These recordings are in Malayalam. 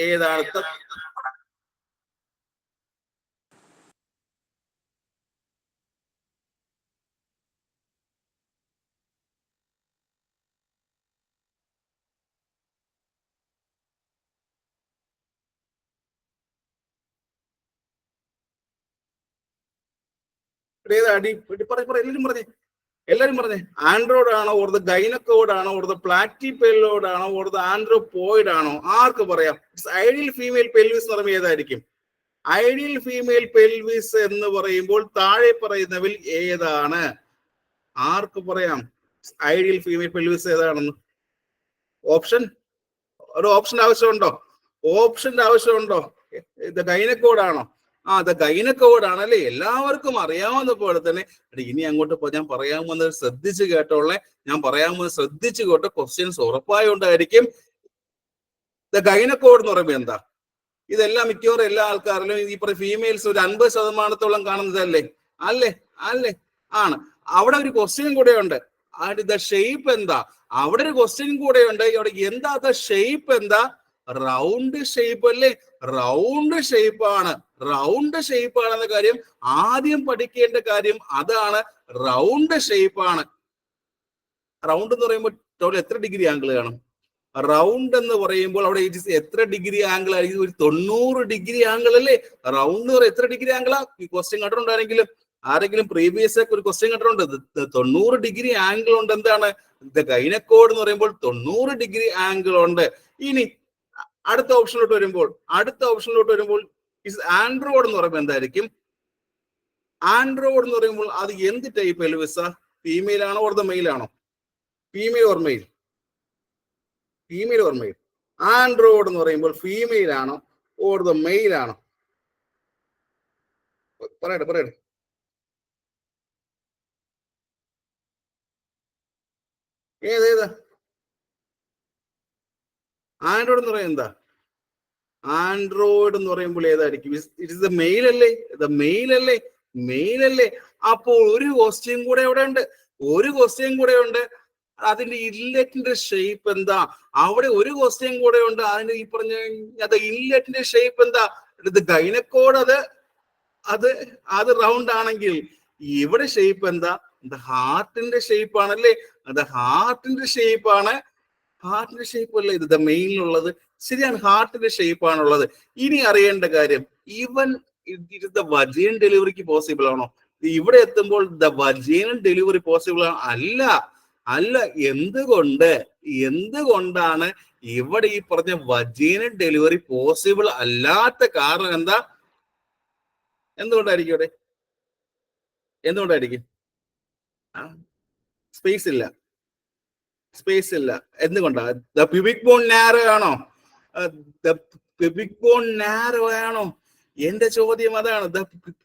ഏതാണ്? എല്ലാരും പറഞ്ഞേ. ആൻഡ്രോയിഡ് ആണോ, ഓർ ദ ഗൈനക്കോഡ് ആണോ, ഓർ ദ പ്ലാറ്റിപെല്ലോഡ് ആണോ, ഓർ ദ ആൻഡ്രോപോയിഡ് ആണോ? ആർക്ക് പറയാം? ഐഡിയൽ ഫീമെയിൽ പെൽവിസ് എന്ന് പറയുമ്പോൾ ഏതായിരിക്കും? ഐഡിയൽ ഫീമെയിൽ പെൽവിസ് എന്ന് പറയുമ്പോൾ താഴെ പറയുന്നവൽ ഏതാണ്? ആർക്ക് പറയാം ഐഡിയൽ ഫീമെയിൽ പെൽവിസ് ഏതാണെന്ന്? ഓപ്ഷൻ, ഒരു ഓപ്ഷന്റെ ആവശ്യമുണ്ടോ? ഓപ്ഷന്റെ ആവശ്യമുണ്ടോ? ഇത് ഗൈനക്കോഡ് ആണോ? അത് ഗൈനക്കോഡ് ആണല്ലേ, എല്ലാവർക്കും അറിയാവുന്ന പോലെ തന്നെ. ഇനി അങ്ങോട്ട് ഞാൻ പറയാമെന്ന് ശ്രദ്ധിച്ച് കേട്ടോളെ, ഞാൻ പറയാമെന്ന് ശ്രദ്ധിച്ചു കേട്ടോ. ക്വസ്റ്റ്യൻസ് ഉറപ്പായും ഉണ്ടായിരിക്കും. ഗൈനക്കോഡ് എന്ന് പറയുമ്പോൾ എന്താ? ഇതെല്ലാം മിക്കവാറും എല്ലാ ആൾക്കാരിലും ഈ ഫീമെയിൽസ് ഒരു 50% കാണുന്നതല്ലേ? അല്ലേ? അല്ലേ? ആണ്. അവിടെ ഒരു ക്വസ്റ്റ്യൻ കൂടെ ഉണ്ട്. ദ ഷേപ്പ് എന്താ? അവിടെ ഒരു ക്വസ്റ്റ്യൻ കൂടെ ഉണ്ട്. അവിടെ എന്താ ദ ഷേപ്പ്? എന്താ? റൗണ്ട് ഷേപ്പ് അല്ലേ? റൗണ്ട് ഷേപ്പ് ആണ്. റൗണ്ട് ഷേപ്പ് ആണെന്ന കാര്യം ആദ്യം പഠിക്കേണ്ട കാര്യം അതാണ്. റൗണ്ട് ഷേപ്പ് ആണ്. റൗണ്ട് എന്ന് പറയുമ്പോൾ ടോട്ടൽ എത്ര ഡിഗ്രി ആംഗിൾ കാണും? റൗണ്ട് എന്ന് പറയുമ്പോൾ അവിടെ എത്ര ഡിഗ്രി ആംഗിൾ ആയിരിക്കും? ഒരു 90 ഡിഗ്രി ആംഗിൾ അല്ലേ? റൗണ്ട് എന്ന് പറയുന്നത് എത്ര ഡിഗ്രി ആംഗിളാ? ഈ ക്വസ്റ്റ്യൻ കണ്ടിട്ടുണ്ടാണെങ്കിലും ആരെങ്കിലും പ്രീവിയസ് ഒരു ക്വസ്റ്റ്യൻ കണ്ടിട്ടുണ്ട്. 90 ഡിഗ്രി ആംഗിൾ ഉണ്ട്. എന്താണ് ഗൈനക്കോഡ് എന്ന് പറയുമ്പോൾ? 90 ഡിഗ്രി ആംഗിൾ ഉണ്ട്. ഇനി അടുത്ത ഓപ്ഷനിലോട്ട് വരുമ്പോൾ ആൻഡ്രോയിഡ് എന്ന് പറയുമ്പോൾ എന്തായിരിക്കും? ആൻഡ്രോയിഡ് എന്ന് പറയുമ്പോൾ അത് എന്ത് ടൈപ്പ് പെൽവിസാ? ഫീമെയിൽ ആണോ ഓർ ദ മെയിൽ ആണോ? Female or male? Female or male? Android എന്ന് പറയുമ്പോൾ ഫീമെയിൽ ആണോ ഓർ ദ മെയിൽ ആണോ? പറയട്ടെ. ഏതാ? ആൻഡ്രോയിഡ് എന്ന് പറയുന്നത് എന്താ? ആൻഡ്രോയിഡ് എന്ന് പറയുമ്പോൾ ഏതായിരിക്കും? ഇറ്റ് ഇസ് ദ മെയിൽ അല്ലേ? ദ മെയിൽ അല്ലേ? മെയിൽ അല്ലേ? അപ്പോൾ ഒരു ക്വസ്റ്റ്യൻ കൂടെ അവിടെ ഉണ്ട്. അതിന്റെ ഇൻലെറ്റിന്റെ ഷേപ്പ് എന്താ? അവിടെ ഒരു ക്വസ്റ്റ്യൻ കൂടെ ഉണ്ട്. അതിന്റെ ഈ പറഞ്ഞ ഇൻലെറ്റിന്റെ ഷേപ്പ് എന്താ? ഇത് ഗൈനക്കോഡ് അത് റൗണ്ട് ആണെങ്കിൽ ഇവിടെ ഷേപ്പ് എന്താ? ഹാർട്ടിന്റെ ഷേപ്പ് ആണല്ലേ? ഹാർട്ടിന്റെ ഷേപ്പ് ആണ്. ഹാർട്ടിന്റെ ഷേപ്പ് അല്ലേ ഇത് മെയിനിലുള്ളത്? ശരിയാണ്, ഹാർട്ടിന്റെ ഷേപ്പ് ആണുള്ളത്. ഇനി അറിയേണ്ട കാര്യം, ഈവൻ ദ വജൈനൽ ഡെലിവറിക്ക് പോസിബിൾ ആണോ? ഇവിടെ എത്തുമ്പോൾ ദ വജൈനൽ ഡെലിവറി പോസിബിൾ അല്ല. എന്തുകൊണ്ടാണ് ഇവിടെ ഈ പറഞ്ഞ വജൈനൽ ഡെലിവറി പോസിബിൾ അല്ലാത്ത കാരണം എന്താ? എന്തുകൊണ്ടായിരിക്കും? സ്പേസ് ഇല്ല. എന്തുകൊണ്ടാ? ദ പ്യൂബിക് ബോൺ നാരോ ആണോ? പ്യൂബിക് ബോൺ നാരോ ആണോ? എന്റെ ചോദ്യം അതാണ്. ദ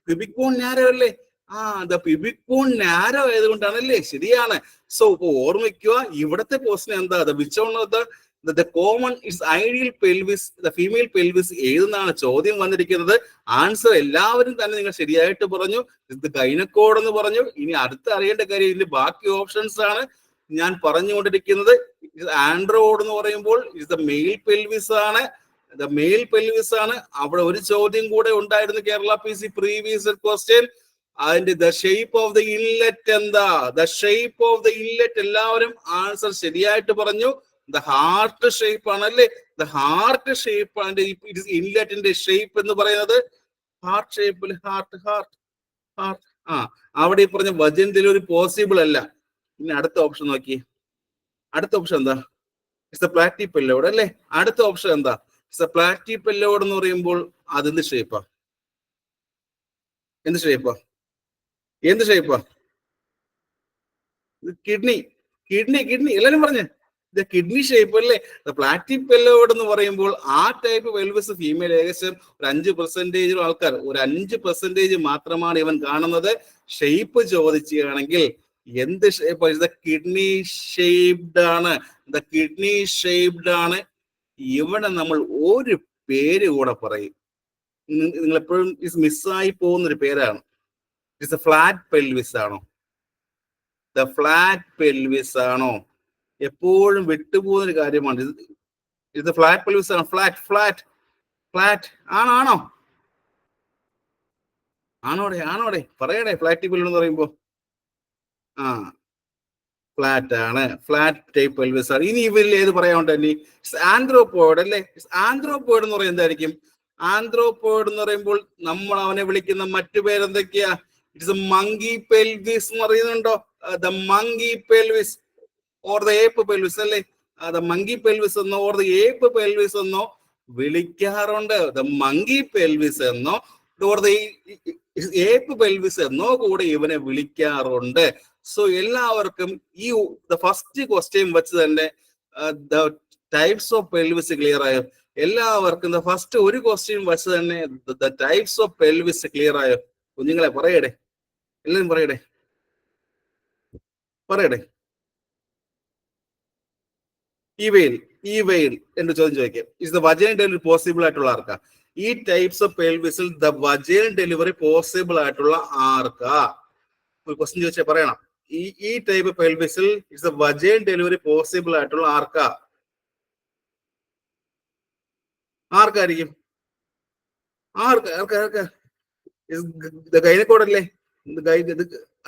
പ്യൂബിക് ബോൺ നാരോ അല്ലേ? ദ പ്യൂബിക് ബോൺ നാരോ ആയതുകൊണ്ടാണല്ലേ? ശരിയാണ്. സോ ഓർമ്മിക്കുക, ഇവിടത്തെ ക്വസ്റ്റ്യൻ എന്താ? Which one of the common is ideal pelvis, the female pelvis ഏതെന്നാണ് ചോദ്യം വന്നിരിക്കുന്നത്. ആൻസർ എല്ലാവരും തന്നെ നിങ്ങൾ ശരിയായിട്ട് പറഞ്ഞു. ഇത് ഗൈനക്കോഡ് എന്ന് പറഞ്ഞു. ഇനി അടുത്ത അറിയേണ്ട കാര്യം ഇതിന്റെ ബാക്കി ഓപ്ഷൻസ് ആണ് ഞാൻ പറഞ്ഞുകൊണ്ടിരിക്കുന്നത്. ആൻഡ്രോയിഡ് എന്ന് പറയുമ്പോൾ ഇത് മെയിൽ പെൽവിസ് ആണ്. അവിടെ ഒരു ചോദ്യം കൂടെ ഉണ്ടായിരുന്നു കേരള PC പ്രീവിയസ് ക്വസ്റ്റ്യൻ. അതിന്റെ the shape of the inlet എന്താ? The shape of the inlet എല്ലാവരും ആൻസർ ശരിയായിട്ട് പറഞ്ഞു. ദ ഹാർട്ട് ഷേപ്പ് ആണല്ലേ? ദ ഹാർട്ട് ഷേപ്പ് ആണ് ഇൻലെറ്റിന്റെ ഷേപ്പ് എന്ന് പറയുന്നത്. ഹാർട്ട് ഷേപ്പിൽ ഹാർട്ട്. അവിടെ ഈ പറഞ്ഞ വജൈനൽ ഡെലിവറി പോസിബിൾ അല്ല. ഇനി അടുത്ത ഓപ്ഷൻ നോക്കി. അടുത്ത ഓപ്ഷൻ എന്താ? ഇറ്റ്സ് ദ പ്ലാറ്റിപെല്ലോഡ് അല്ലേ? അടുത്ത ഓപ്ഷൻ എന്താ? ഇറ്റ്സ് ദ പ്ലാറ്റിപെല്ലോഡ് എന്ന് പറയുമ്പോൾ അതെന്ത് ഷേപ്പാ? എന്ത് ഷേപ്പാ? കിഡ്നി എല്ലാരും പറഞ്ഞേ. കിഡ്നി ഷേപ്പ് അല്ലേ? പ്ലാറ്റിപെല്ലോഡ് എന്ന് പറയുമ്പോൾ ആ ടൈപ്പ് പെൽവിസ് ഫീമെയിൽ ഏകദേശം ഒരു 5% ആൾക്കാർ, ഒരു 5% മാത്രമാണ് ഇവൻ കാണുന്നത്. ഷേപ്പ് ചോദിക്കുകയാണെങ്കിൽ എന്ത് ഷേപ്പ്? കിഡ്നി ഷേപ്ഡ് ആണ്. ഇവിടെ നമ്മൾ ഒരു പേര് കൂടെ പറയും. നിങ്ങൾ എപ്പോഴും മിസ്സായി പോകുന്നൊരു പേരാണ്. ഇറ്റ്സ് എ ഫ്ലാറ്റ് പെൽവിസ് ആണോ? ദ ഫ്ലാറ്റ് പെൽവിസ് ആണോ? എപ്പോഴും വിട്ടുപോകുന്നൊരു കാര്യമാണ്. ഇത് ഫ്ലാറ്റ് പെൽവിസ് ആണ്. ഫ്ലാറ്റ് ഫ്ലാറ്റ് ആണോ ആണോടെ പറയണേ ഫ്ലാറ്റ് പെൽവിസ് എന്ന് പറയുമ്പോ ആ ഫ്ലാറ്റ് ആണ്, ഫ്ലാറ്റ് ടൈപ്പ് പെൽവിസ് ആണ്. ഇനി ഇവരിൽ ഏത് പറയാനുണ്ട് ഇനി? ആന്ത്രോപോയിഡ് അല്ലേ? ആന്ത്രോപോയിഡ് എന്ന് പറയുന്നത് എന്തായിരിക്കും? ആന്ത്രോപോയിഡ് എന്ന് പറയുമ്പോൾ നമ്മൾ അവനെ വിളിക്കുന്ന മറ്റു പേരെന്തൊക്കെയാ? ഇറ്റ്സ് മങ്കി പെൽവിസ് എന്ന് പറയുന്നുണ്ടോ? The monkey pelvis or the ape pelvis അല്ലേ? ദ മങ്കി പെൽവിസ് എന്നോ ഓർ ദ ഏപ്പ് പെൽവിസ് എന്നോ വിളിക്കാറുണ്ട്. ദ മങ്കി പെൽവിസ് എന്നോ ഓർ ദ ഏപ്പ് പെൽവിസ് എന്നോ കൂടെ ഇവനെ വിളിക്കാറുണ്ട്. സോ എല്ലാവർക്കും ഈ ഫസ്റ്റ് ക്വസ്റ്റ്യൻ വെച്ച് തന്നെ the types of pelvis clear ആയോ? എല്ലാവർക്കും ഫസ്റ്റ് ഒരു ക്വസ്റ്റ്യൻ വെച്ച് തന്നെ the types of pelvis clear ആയോ? കുഞ്ഞുങ്ങളെ പറയടേ, എല്ലാവരും പറയടേ. ഇവയിൽ എന്ന് ചോദ്യം ചോദിക്കാം. Is the vaginal delivery possible ആയിട്ടുള്ള ആർക്കാ? ഈ ടൈപ്സ് ഓഫ് പെൽവിസിൽ ദ വജൈനൽ ഡെലിവറി പോസിബിൾ ആയിട്ടുള്ള ആർക്കാ? ഒരു ക്വസ്റ്റ്യൻ ചോദിച്ചാൽ പറയണം. ഈ ടൈപ്പ് പെൽവിസിൽ is the vaginal delivery possible ആയിട്ടുള്ള ആർക്കായിരിക്കും? ഗൈനക്കോഡല്ലേ?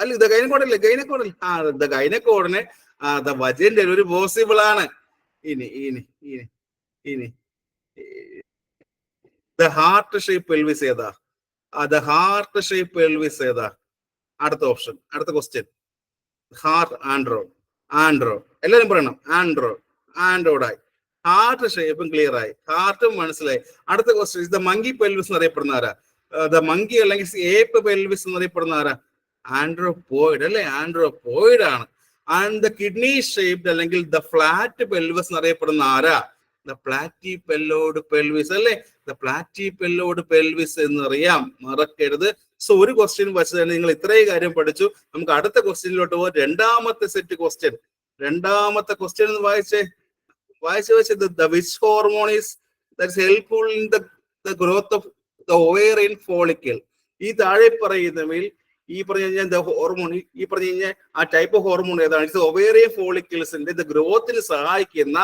അല്ല ഗൈനക്കോഡല്ലേ? ഗൈനക്കോഡിന് ദ വജൈനൽ ഡെലിവറി പോസിബിൾ ആണ്. ഇനി ദ ഹാർട്ട് ഷേപ്പ് പെൽവിസ് ഏതാ? ദ ഹാർട്ട് ഷേപ്പ് പെൽവിസ് ഏതാ? അടുത്ത ഓപ്ഷൻ, അടുത്ത ക്വസ്റ്റ്യൻ. ഹാർട്ട് ആൻഡ്രോ എല്ലാരും പറയണം. ആൻഡ്രോയിഡായി. ഹാർട്ട് ഷേപ്പും ക്ലിയർ ആയി, ഹാർട്ടും മനസ്സിലായി. അടുത്ത ക്വസ്റ്റ്യൻ, ദ മങ്കി പെൽവിസ് എന്നറിയപ്പെടുന്ന ആരാ? ദ മങ്കി അല്ലെങ്കിൽ ഏപ്പ് പെൽവിസ് എന്നറിയപ്പെടുന്ന ആരാ? ആൻഡ്രോപോയിഡ് അല്ലെ? ആൻഡ്രോപോയിഡ് ആണ്. ആൻഡ് ദ കിഡ്നി ഷേപ്ഡ് അല്ലെങ്കിൽ ദ ഫ്ലാറ്റ് പെൽവിസ് എന്നറിയപ്പെടുന്ന ആരാ? ദ പ്ലാറ്റിപെല്ലോയിഡ് പെൽവിസ് അല്ലെ? ദ പ്ലാറ്റിപെല്ലോയിഡ് പെൽവിസ് എന്നറിയാം, മറക്കരുത്. സോ ഒരു ക്വസ്റ്റ്യൻ വെച്ച് തന്നെ നിങ്ങൾ ഇത്രയും കാര്യം പഠിച്ചു. നമുക്ക് അടുത്ത ക്വസ്റ്റ്യനിലോട്ട് പോകാം. രണ്ടാമത്തെ സെറ്റ് ക്വസ്റ്റ്യൻ. രണ്ടാമത്തെ ക്വസ്റ്റ്യൻ എന്ന് വായിച്ച് which hormone is that's helpful in the growth of the ovarian follicle? ഈ താഴെ പറയുന്നവയിൽ ഈ പറഞ്ഞു കഴിഞ്ഞാൽ ഹോർമോൺ, ഈ പറഞ്ഞു കഴിഞ്ഞാൽ ആ ടൈപ്പ് ഓഫ് ഹോർമോൺ ഏതാണ്? ഇറ്റ്സ് ഒവേറിയൻ ഫോളിക്കിൾസിന്റെ ഗ്രോത്തിന് സഹായിക്കുന്ന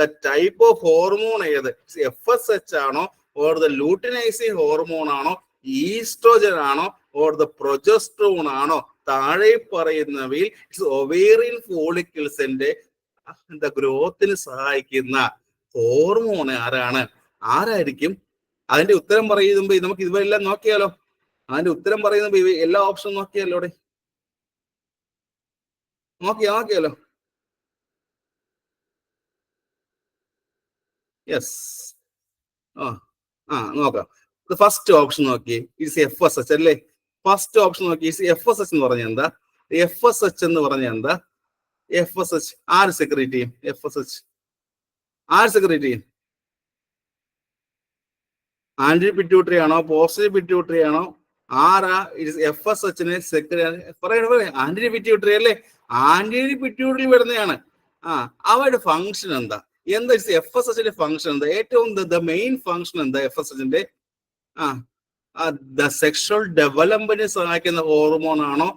ദ ടൈപ്പ് ഓഫ് ഹോർമോൺ ഏത്? FSH ആണോ ഓർ ദ ലൂട്ടിനൈസിങ് ഹോർമോൺ ആണോ, ഈസ്ട്രോജൻ ആണോ ഓർ ദ പ്രൊജസ്ട്രോൺ ആണോ? താഴെ പറയുന്നവയിൽ ഒവേറിയൻ ഫോളിക്കിൾസിന്റെ ഗ്രോത്തിന് സഹായിക്കുന്ന ഹോർമോൺ ആരായിരിക്കും? അതിന്റെ ഉത്തരം പറയുമ്പോ നമുക്ക് ഇവയെല്ലാം നോക്കിയാലോ? അതിന്റെ ഉത്തരം പറയുമ്പോ എല്ലാ ഓപ്ഷനും നോക്കിയാലോ? നോക്കിയാലോ? യെസ്, നോക്കാം. ഫസ്റ്റ് ഓപ്ഷൻ നോക്കി, ഇറ്റ്സ് FSH അല്ലേ? ഫസ്റ്റ് ഓപ്ഷൻ നോക്കി, FSH എന്ന് പറഞ്ഞ എന്താ? FSH എന്ന് പറഞ്ഞ എന്താ? FSH ആര് സെക്രേറ്റ് ചെയ്യും? FSH ആര് സെക്രേറ്റ് ചെയ്യും? ആന്റി പിറ്റ്യൂട്ടറി ആണോ പോസിറ്റീവ് പിറ്റ്യൂട്ടറി ആണോ? ആരാ FSHനെ സെക്രട്ടറി? ആന്റി പിറ്റ്യൂട്ടറി അല്ലേ? ആന്റി പിറ്റ്യൂട്ടറി വരുന്നതാണ്. അവരുടെ ഫംഗ്ഷൻ എന്താ? FSHന്റെ ഫംഗ്ഷൻ എന്താ? ഏറ്റവും മെയിൻ ഫംഗ്ഷൻ എന്താ FSHന്റെ? ദ സെക്ഷൽ ഡെവലപ്മെന്റ് സഹായിക്കുന്ന ഹോർമോൺ ആണോ?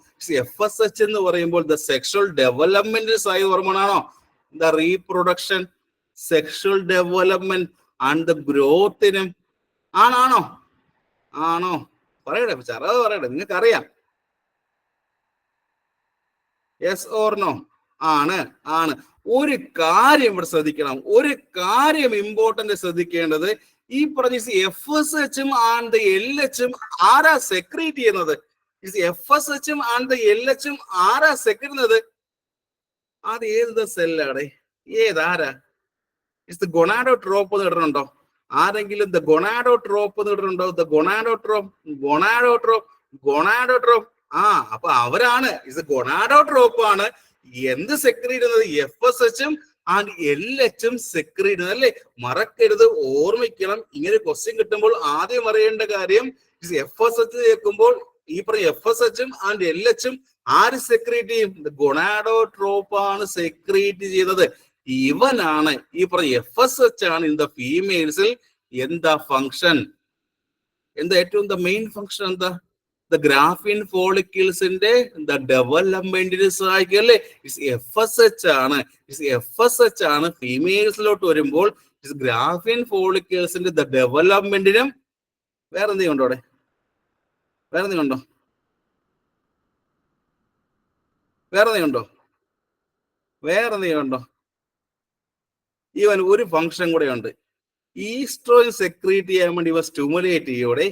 FSH എന്ന് പറയുമ്പോൾ ദ സെക്ഷൽ ഡെവലപ്മെന്റ് സഹായിക്കുന്ന ഹോർമോൺ ആണോ? The reproduction, sexual development and the ഗ്രോത്തിനും ആണോ? പറയട്ടെ, പറയട്ടെ, നിങ്ങൾക്ക് അറിയാം. Yes or no? ആണ്. ഒരു കാര്യം ഇവിടെ ശ്രദ്ധിക്കണം, ഒരു കാര്യം ഇമ്പോർട്ടന്റ് ശ്രദ്ധിക്കേണ്ടത്, ഈ പറഞ്ഞ FSHും ആൻഡ് LHും ആരാ സെക്രീറ്റ് ചെയ്യുന്നത്? FSHും ആൻഡ് LHും ആരാ സെക്രീറ്റ് ചെയ്യുന്നത്? അത് ഏത് സെല്ലാണ്? ഏതാരാ? ഇറ്റ്സ് ദ ഗൊണാഡോട്രോപ്പ് എന്ന് ഇടുന്നുണ്ടോ? ആരെങ്കിലും ദ ഗൊണാഡോട്രോപ്പ് എന്ന് ഇടുന്നുണ്ടോ? ദ ഗൊണാഡോട്രോപ്പ്. അപ്പൊ അവരാണ്. ഇറ്റ്സ് ഗൊണാഡോട്രോപ്പ് ആണ് എന്ത് സെക്രീറ്റ് ചെയ്യുന്നത്? FSHും ആൻഡ് LHും സെക്രീറ്റ് ചെയ്യുന്നത് അല്ലേ? മറക്കരുത്, ഓർമ്മിക്കണം. ഇങ്ങനെ ക്വസ്റ്റ്യൻ കിട്ടുമ്പോൾ ആദ്യം അറിയേണ്ട കാര്യം, FSH കേൾക്കുമ്പോൾ ഈ പറഞ്ഞ FSHും ആൻഡ് LHും ആര് സെക്രീറ്റ് ചെയ്യും? ഗൊണാഡോട്രോപ്പ് ആണ് സെക്രീറ്റ് ചെയ്യുന്നത്. ഇവനാണ് ഈ പറഞ്ഞ FSH ആണ് ഇൻ ദ ഫീമെയിൽസിൽ എന്താ ഫംഗ്ഷൻ? എന്താ ഏറ്റവും മെയിൻ ഫംഗ്ഷൻ എന്താ? ദ ഗ്രാഫിൻ ഫോളിക്കിൾസിന്റെ ഡെവലപ്മെന്റിന് സഹായിക്കും അല്ലേ? FSH ആണ്. FSH ആണ് ഫീമെയിൽസിലോട്ട് വരുമ്പോൾ ഗ്രാഫിൻ ഫോളിക്കിൾസിന്റെ ഡെവലപ്മെന്റിനും വേറെ എന്തെങ്കിലും ഉണ്ടോ അവിടെ? വേറെ എന്തെങ്കിലും ഉണ്ടോ? വേറെ എന്തെങ്കിലും ഉണ്ടോ? വേറെ എന്തെങ്കിലും ഉണ്ടോ? ഈവൻ ഒരു ഫംഗ്ഷൻ കൂടെ ഉണ്ട്. ഈസ്ട്രോജൻ സെക്രീറ്റ് ചെയ്യാൻ വേണ്ടി ഇവ സ്റ്റിമുലേറ്റ് ചെയ്യോടെ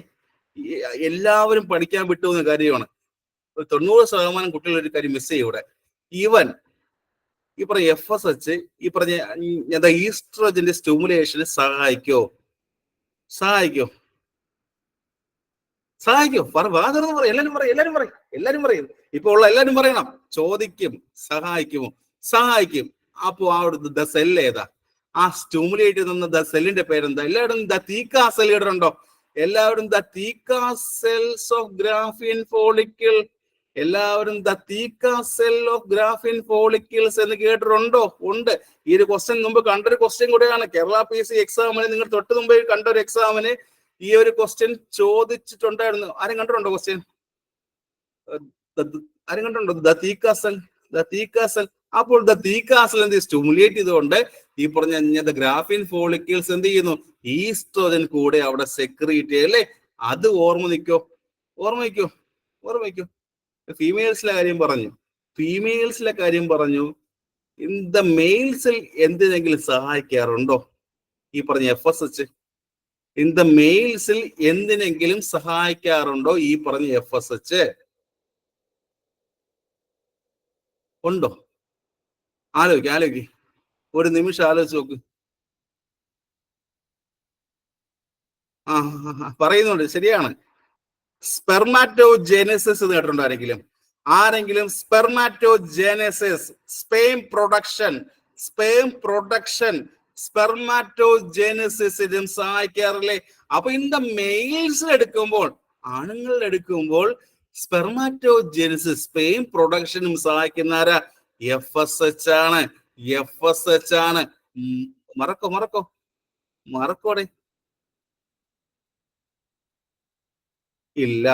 എല്ലാവരും പഠിക്കാൻ വിട്ടുപോകുന്ന കാര്യമാണ്. 90% കുട്ടികൾ ഒരു കാര്യം മിസ് ചെയ്യൂടെ. ഈവൻ ഈ പറഞ്ഞ FSH ഈ പറഞ്ഞ ഈസ്ട്രോജന്റെ സ്റ്റിമുലേഷന് സഹായിക്കോ? വാദർന്ന് പറയും. എല്ലാരും പറയും. ഇപ്പൊ ഉള്ള എല്ലാരും പറയണം. ചോദിക്കും സഹായിക്കുമോ? സഹായിക്കും. അപ്പോ അവിടുത്തെ സെൽ ഏതാ? ആ സ്റ്റിമുലേറ്റ് ചെയ്യുന്ന സെല്ലിന്റെ പേരെന്താ? എല്ലാവരും തീക്കാ സെൽ ഇടുന്നുണ്ടോ? എല്ലാവരും തീക്കാ സെൽസ് ഓഫ് ഗ്രാഫിൻ ഫോളിക്കിൾ, എല്ലാവരും തീക്കാ സെൽ ഓഫ് ഗ്രാഫിൻ ഫോളിക്കിൾസ് എന്ന് കേട്ടിട്ടുണ്ടോ? ഉണ്ട്. ഈ ഒരു ക്വസ്റ്റ്യൻ മുമ്പ് കണ്ടൊരു ക്വസ്റ്റ്യൻ കൂടെയാണ്. കേരള PSC എക്സാമിന് നിങ്ങൾ തൊട്ട് മുമ്പേ കണ്ടൊരു എക്സാമിന് ഈ ഒരു ക്വസ്റ്റ്യൻ ചോദിച്ചിട്ടുണ്ടായിരുന്നു. ആരും കണ്ടിട്ടുണ്ടോ ക്വസ്റ്റ്യൻ? ആരും കണ്ടിട്ടുണ്ടോ? തീക്കാ സെൽ. അപ്പോൾ തീക്കാ സെൽ എന്ത് സ്റ്റിമുലേറ്റ് ചെയ്തുകൊണ്ട് ഈ പറഞ്ഞ ഗ്രാഫിൻ ഫോളിക്കിൾസ് എന്ത് ചെയ്യുന്നു? ഈസ്ട്രോജൻ കൂടെ അവിടെ സെക്രീറ്റ് ചെയ്യല്ലേ? അത് ഓർമ്മ വയ്ക്കോ? ഫീമെയിൽസിലെ കാര്യം പറഞ്ഞു. ഇൻ ദ മെയിൽസിൽ എന്തിനെങ്കിലും സഹായിക്കാറുണ്ടോ ഈ പറഞ്ഞ FSH? ഇൻ ദ മെയിൽസിൽ എന്തിനെങ്കിലും സഹായിക്കാറുണ്ടോ ഈ പറഞ്ഞ FSH? ഉണ്ടോ? ആലോചിക്ക്. ഒരു നിമിഷം ആലോചിച്ച് നോക്ക്. പറയുന്നുണ്ട്, ശരിയാണ്. സ്പെർമാറ്റോജെനസിസ് കേട്ടിട്ടുണ്ടോ ആരെങ്കിലും? Spermatogenesis, sperm production സ്പെർമാറ്റോജെനസിസിനും സഹായിക്കാറില്ലേ? അപ്പൊ ഇൻ ദ മെയിൽസിൽ എടുക്കുമ്പോൾ, ആണുങ്ങളിൽ എടുക്കുമ്പോൾ സ്പെർമാറ്റോജെനസിസ് സ്പേം പ്രൊഡക്ഷനും സഹായിക്കുന്ന ആരാ? FSH ആണ്. മറക്കോടെ ഇല്ല.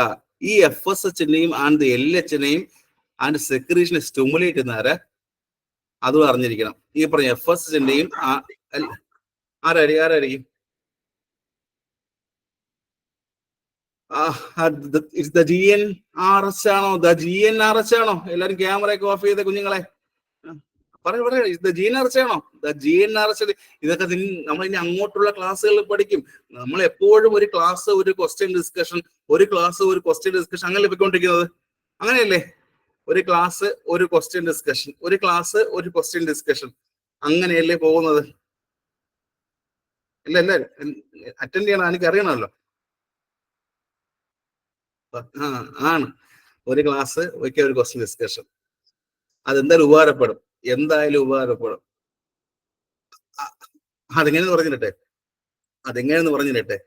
ഈ FSHനെയും ആൻഡ് LHനെയും ആൻഡ് സെക്രീഷനെ സ്റ്റിമുലേറ്റ് ചെയ്യുന്ന ആരാ? അതും അറിഞ്ഞിരിക്കണം. ഈ പറഞ്ഞ FSHന്റെയും ആരായിരിക്കും? GnRH ആണോ? എല്ലാരും ക്യാമറയൊക്കെ ഓഫ് ചെയ്ത കുഞ്ഞുങ്ങളെ GnRH ആണോ? GnRH. ഇതൊക്കെ നമ്മൾ ഇനി അങ്ങോട്ടുള്ള ക്ലാസ്സുകളിൽ പഠിക്കും. നമ്മൾ എപ്പോഴും ഒരു ക്ലാസ് ഒരു ക്വസ്റ്റ്യൻ ഡിസ്കഷൻ അങ്ങനെ പോയിക്കൊണ്ടിരിക്കുന്നത്. അങ്ങനെയല്ലേ? ഒരു ക്ലാസ് ഒരു ക്വസ്റ്റ്യൻ ഡിസ്കഷൻ അങ്ങനെയല്ലേ പോകുന്നത്? എല്ലാവരും അറ്റൻഡ് ചെയ്യണം. എനിക്ക് അറിയണമല്ലോ. ആണ്. ഒരു ക്ലാസ് ഒരു ക്വസ്റ്റ്യൻ ഡിസ്കഷൻ. അതെന്തായാലും ഉപകാരപ്പെടും. അതെങ്ങനെയെന്ന് പറഞ്ഞിട്ടെ.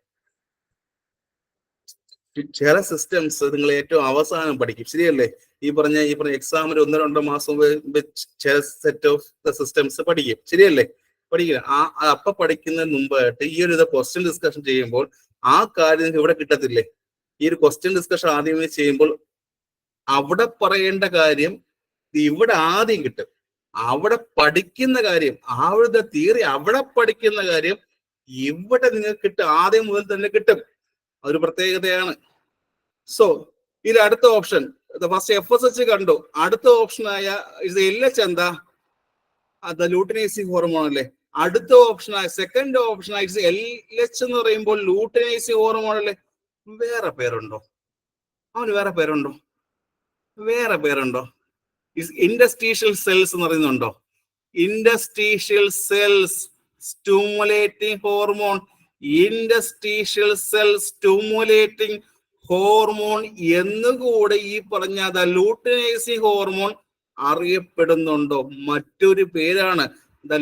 ചില സിസ്റ്റംസ് നിങ്ങൾ ഏറ്റവും അവസാനം പഠിക്കും, ശരിയല്ലേ? ഈ പറഞ്ഞ എക്സാമിന് 1-2 മാസം ചില സെറ്റ് ഓഫ് ദ സിസ്റ്റംസ് പഠിക്കും, ശരിയല്ലേ? പഠിക്കില്ല. അപ്പൊ പഠിക്കുന്നതിന് മുമ്പായിട്ട് ഈ ഒരു ക്വസ്റ്റ്യൻ ഡിസ്കഷൻ ചെയ്യുമ്പോൾ ആ കാര്യം നിങ്ങൾക്ക് ഇവിടെ കിട്ടത്തില്ലേ? ഈ ഒരു ക്വസ്റ്റ്യൻ ഡിസ്കഷൻ ആദ്യമേ ചെയ്യുമ്പോൾ അവിടെ പറയേണ്ട കാര്യം ഇവിടെ ആദ്യം കിട്ടും. അവിടെ പഠിക്കുന്ന കാര്യം, അവിടുത്തെ തിയറി അവിടെ പഠിക്കുന്ന കാര്യം ഇവിടെ നിങ്ങൾക്ക് കിട്ടും. ആദ്യം മുതൽ തന്നെ കിട്ടും. അതൊരു പ്രത്യേകതയാണ്. സോ ഇത് അടുത്ത ഓപ്ഷൻ, ഫസ്റ്റ് FSH കണ്ടു. അടുത്ത ഓപ്ഷനായ LH എന്താ? അത് ലൂട്ടിനൈസിങ് ഹോർമോൺ അല്ലേ? അടുത്ത ഓപ്ഷനായ സെക്കൻഡ് ഓപ്ഷനായ LH എന്ന് പറയുമ്പോൾ ലൂട്ടിനൈസിങ് ഹോർമോൺ അല്ലേ? വേറെ പേരുണ്ടോ? ഇൻഡസ്ട്രീഷ്യൽ സെൽസ് എന്ന് പറയുന്നുണ്ടോ? ഇൻഡസ്ട്രീഷ്യൽ സെൽസ് സ്റ്റിമുലേറ്റിംഗ് ഹോർമോൺ, എന്നുകൂടെ ഈ പറഞ്ഞ ലൂട്ടിനൈസിങ് ഹോർമോൺ അറിയപ്പെടുന്നുണ്ടോ? മറ്റൊരു പേരാണ്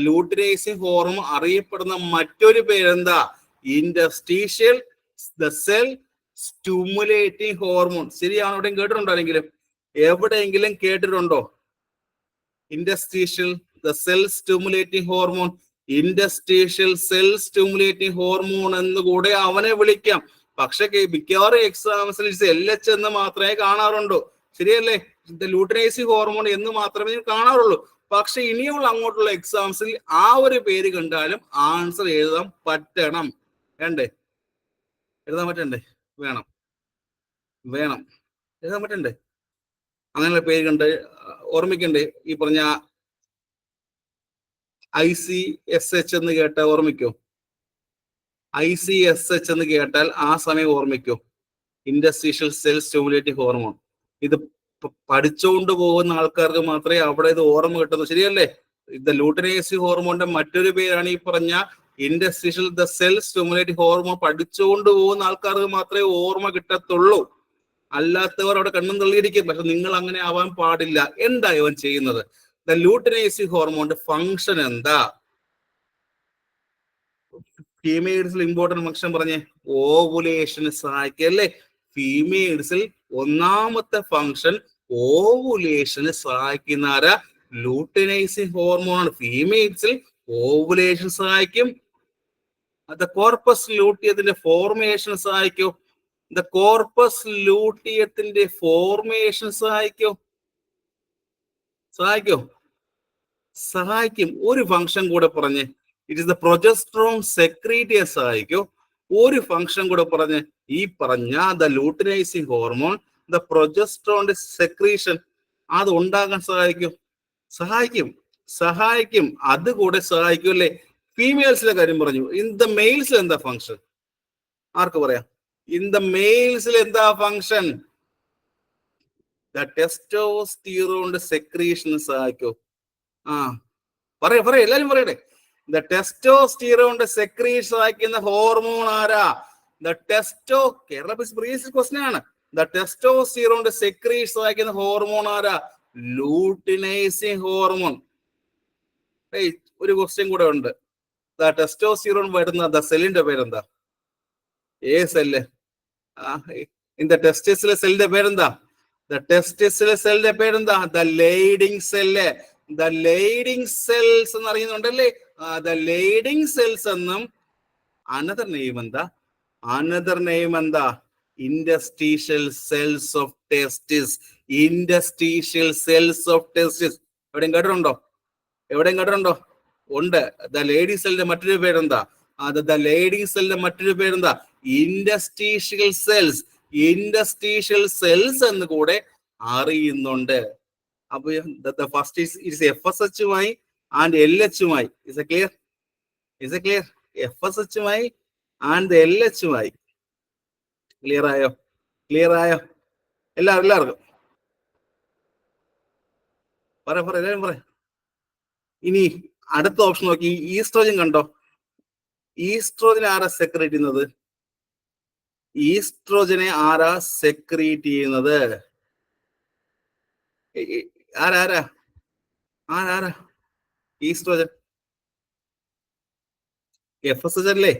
ലൂട്ടിനൈസിങ് ഹോർമോൺ. അറിയപ്പെടുന്ന മറ്റൊരു പേരെന്താ? Interstitial cell stimulating hormone. ശരിയാണോ? എവിടെയും കേട്ടിട്ടുണ്ടോ? എവിടെയെങ്കിലും കേട്ടിട്ടുണ്ടോ? Interstitial cell stimulating hormone, interstitial cell stimulating hormone എന്നുകൂടെ അവനെ വിളിക്കാം. പക്ഷെ മിക്കവാറും എക്സാംസിൽ LH എന്ന് മാത്രമേ കാണാറുള്ളൂ, ശരിയല്ലേ? ലൂട്ടിനൈസിങ് ഹോർമോൺ എന്ന് മാത്രമേ കാണാറുള്ളൂ. പക്ഷെ ഇനിയുള്ള അങ്ങോട്ടുള്ള എക്സാംസിൽ ആ ഒരു പേര് കണ്ടാലും ആൻസർ എഴുതാൻ പറ്റണം. വേണ്ടേ? എഴുതാൻ പറ്റണ്ടേ? വേണം വേണം എഴുതാൻ പറ്റണ്ടേ? അങ്ങനെയുള്ള പേര് കണ്ട് ഓർമ്മിക്കണ്ടേ? ഈ പറഞ്ഞ ICSH എന്ന് കേട്ടാൽ ഓർമ്മിക്കോ? ICSH എന്ന് കേട്ടാൽ ആ സമയം ഓർമ്മിക്കോ? Interstitial cell stimulating hormone. ഇത് പഠിച്ചുകൊണ്ട് പോകുന്ന ആൾക്കാർക്ക് മാത്രമേ അവിടെ ഇത് ഓർമ്മ കിട്ടുന്നു. ശരിയല്ലേ? ഇത് ലൂട്ടനേസി ഹോർമോണിന്റെ മറ്റൊരു പേരാണ് ഈ പറഞ്ഞ ഇൻഡസ്ട്രീഷ്യൽ ദ സെൽ സ്റ്റിമുലേറ്റിംഗ് ഹോർമോൺ. പഠിച്ചുകൊണ്ട് പോകുന്ന ആൾക്കാർക്ക് മാത്രമേ ഓർമ്മ കിട്ടത്തുള്ളൂ. അല്ലാത്തവർ അവിടെ കണ്ണും തള്ളിയിരിക്കും. പക്ഷെ നിങ്ങൾ അങ്ങനെ ആവാൻ പാടില്ല. എന്താ ഇവൻ ചെയ്യുന്നത്? ദ ലൂട്ടനേസി ഹോർമോണിന്റെ ഫങ്ഷൻ എന്താ? ഫീമെയിൽസിൽ ഇമ്പോർട്ടന്റ് ഫങ്ഷൻ പറഞ്ഞേ. ഓവുലേഷന് സഹായിക്കും അല്ലേ? ഫീമെയിൽസിൽ ഒന്നാമത്തെ ഫങ്ഷൻ ഓവുലേഷന് സഹായിക്കുന്ന ആരാ? ലൂട്ടനൈസിങ് ഹോർമോൺ ആണ്. ഫീമെയിൽസിൽ ഓവുലേഷൻ സഹായിക്കും. അത് കോർപ്പസ് ലൂട്ടിയത്തിന്റെ ഫോർമേഷൻ സഹായിക്കും. ദ കോർപ്പസ് ലൂട്ടിയത്തിന്റെ ഫോർമേഷൻ സഹായിക്കും. സഹായിക്കും. ഒരു ഫങ്ഷൻ കൂടെ പറഞ്ഞ്. It is the progesterone secrete ചെയ്യാൻ സഹായിക്കും. ഒരു ഫങ്ഷൻ കൂടെ പറഞ്ഞ്. ഈ പറഞ്ഞ ദ ലൂട്ടിനൈസിങ് ഹോർമോൺ ദ പ്രൊജസ്ട്രോണിന്റെ സെക്രീഷൻ അത് ഉണ്ടാകാൻ സഹായിക്കും. അതുകൂടെ സഹായിക്കും അല്ലേ? ഫീമെയിൽസിലെ കാര്യം പറഞ്ഞു. ഇൻ ദ മെയിൽസിൽ എന്താ ഫങ്ഷൻ? ആർക്ക് പറയാം? ഇൻ ദ മെയിൽസിൽ എന്താ ഫങ്ഷൻ? ദ ടെസ്റ്റോസ്റ്റിറോണിന്റെ സെക്രീഷന് സഹായിക്കും. പറയാ എല്ലാരും പറയട്ടെ. ദ ടെസ്റ്റോസ്റ്റിറോണിന്റെ സെക്രീഷൻ സഹായിക്കുന്ന ഹോർമോൺ ആരാ? ദ ടെസ്റ്റോ കേരള പ്രീവിയസ് ക്വസ്റ്റ്യൻ ആണ്. ദ ടെസ്റ്റോസ്റ്റിറോണിന്റെ സെക്രീഷൻ സഹായിക്കുന്ന ഹോർമോൺ ആരാ? Luteinising hormone. ഒരു ക്വസ്റ്റ്യൻ കൂടെ ഉണ്ട്. ദ ടെസ്റ്റോസ്റ്റിറോൺ വരുന്ന ദ സെല്ലിന്റെ പേരെന്താ? സെല്ല് ഇൻ ദ ടെസ്റ്റിസിലെ സെല്ലിന്റെ പേരെന്താ? ദ ടെസ്റ്റിസിലെ സെല്ലിന്റെ പേരെന്താ? The Leydig cell. The Leydig cells എന്ന് അറിയുന്നുണ്ടല്ലേ? ദ ലൈഡിങ് സെൽസ് എന്നും അനദർ നെയിം എന്താ? Interstitial cells of testis. Interstitial cells of testis. എവിടെയും കേട്ടിട്ടുണ്ടോ? ഉണ്ട്. ദ ലേഡി സെല്ലിന്റെ മറ്റൊരു പേരെന്താ? ദ ലേഡി സെല്ലിന്റെ മറ്റൊരു പേരെന്താ? ഇൻഡസ്ട്രീഷ്യൽ സെൽസ് എന്ന് കൂടെ അറിയുന്നുണ്ട്. അപ്പൊ ഫസ്റ്റ് ഇസ് FSH-മായി ആൻഡ് LH-മായി. Is a clear? FSH-മായി ആൻഡ് LH-മായി. ക്ലിയർ ആയോ? എല്ലാവർക്കും എല്ലാവരും പറ. ഇനി അടുത്ത ഓപ്ഷൻ നോക്കി. ഈസ്ട്രോജൻ കണ്ടോ? ഈസ്ട്രോജൻ ആരാ സെക്രീറ്റ് ചെയ്യുന്നത്? ഈസ്ട്രോജനെ ആരാ സെക്രീറ്റ് ചെയ്യുന്നത്? ആരാ ഈസ്ട്രോജൻ? FSH അല്ലേ?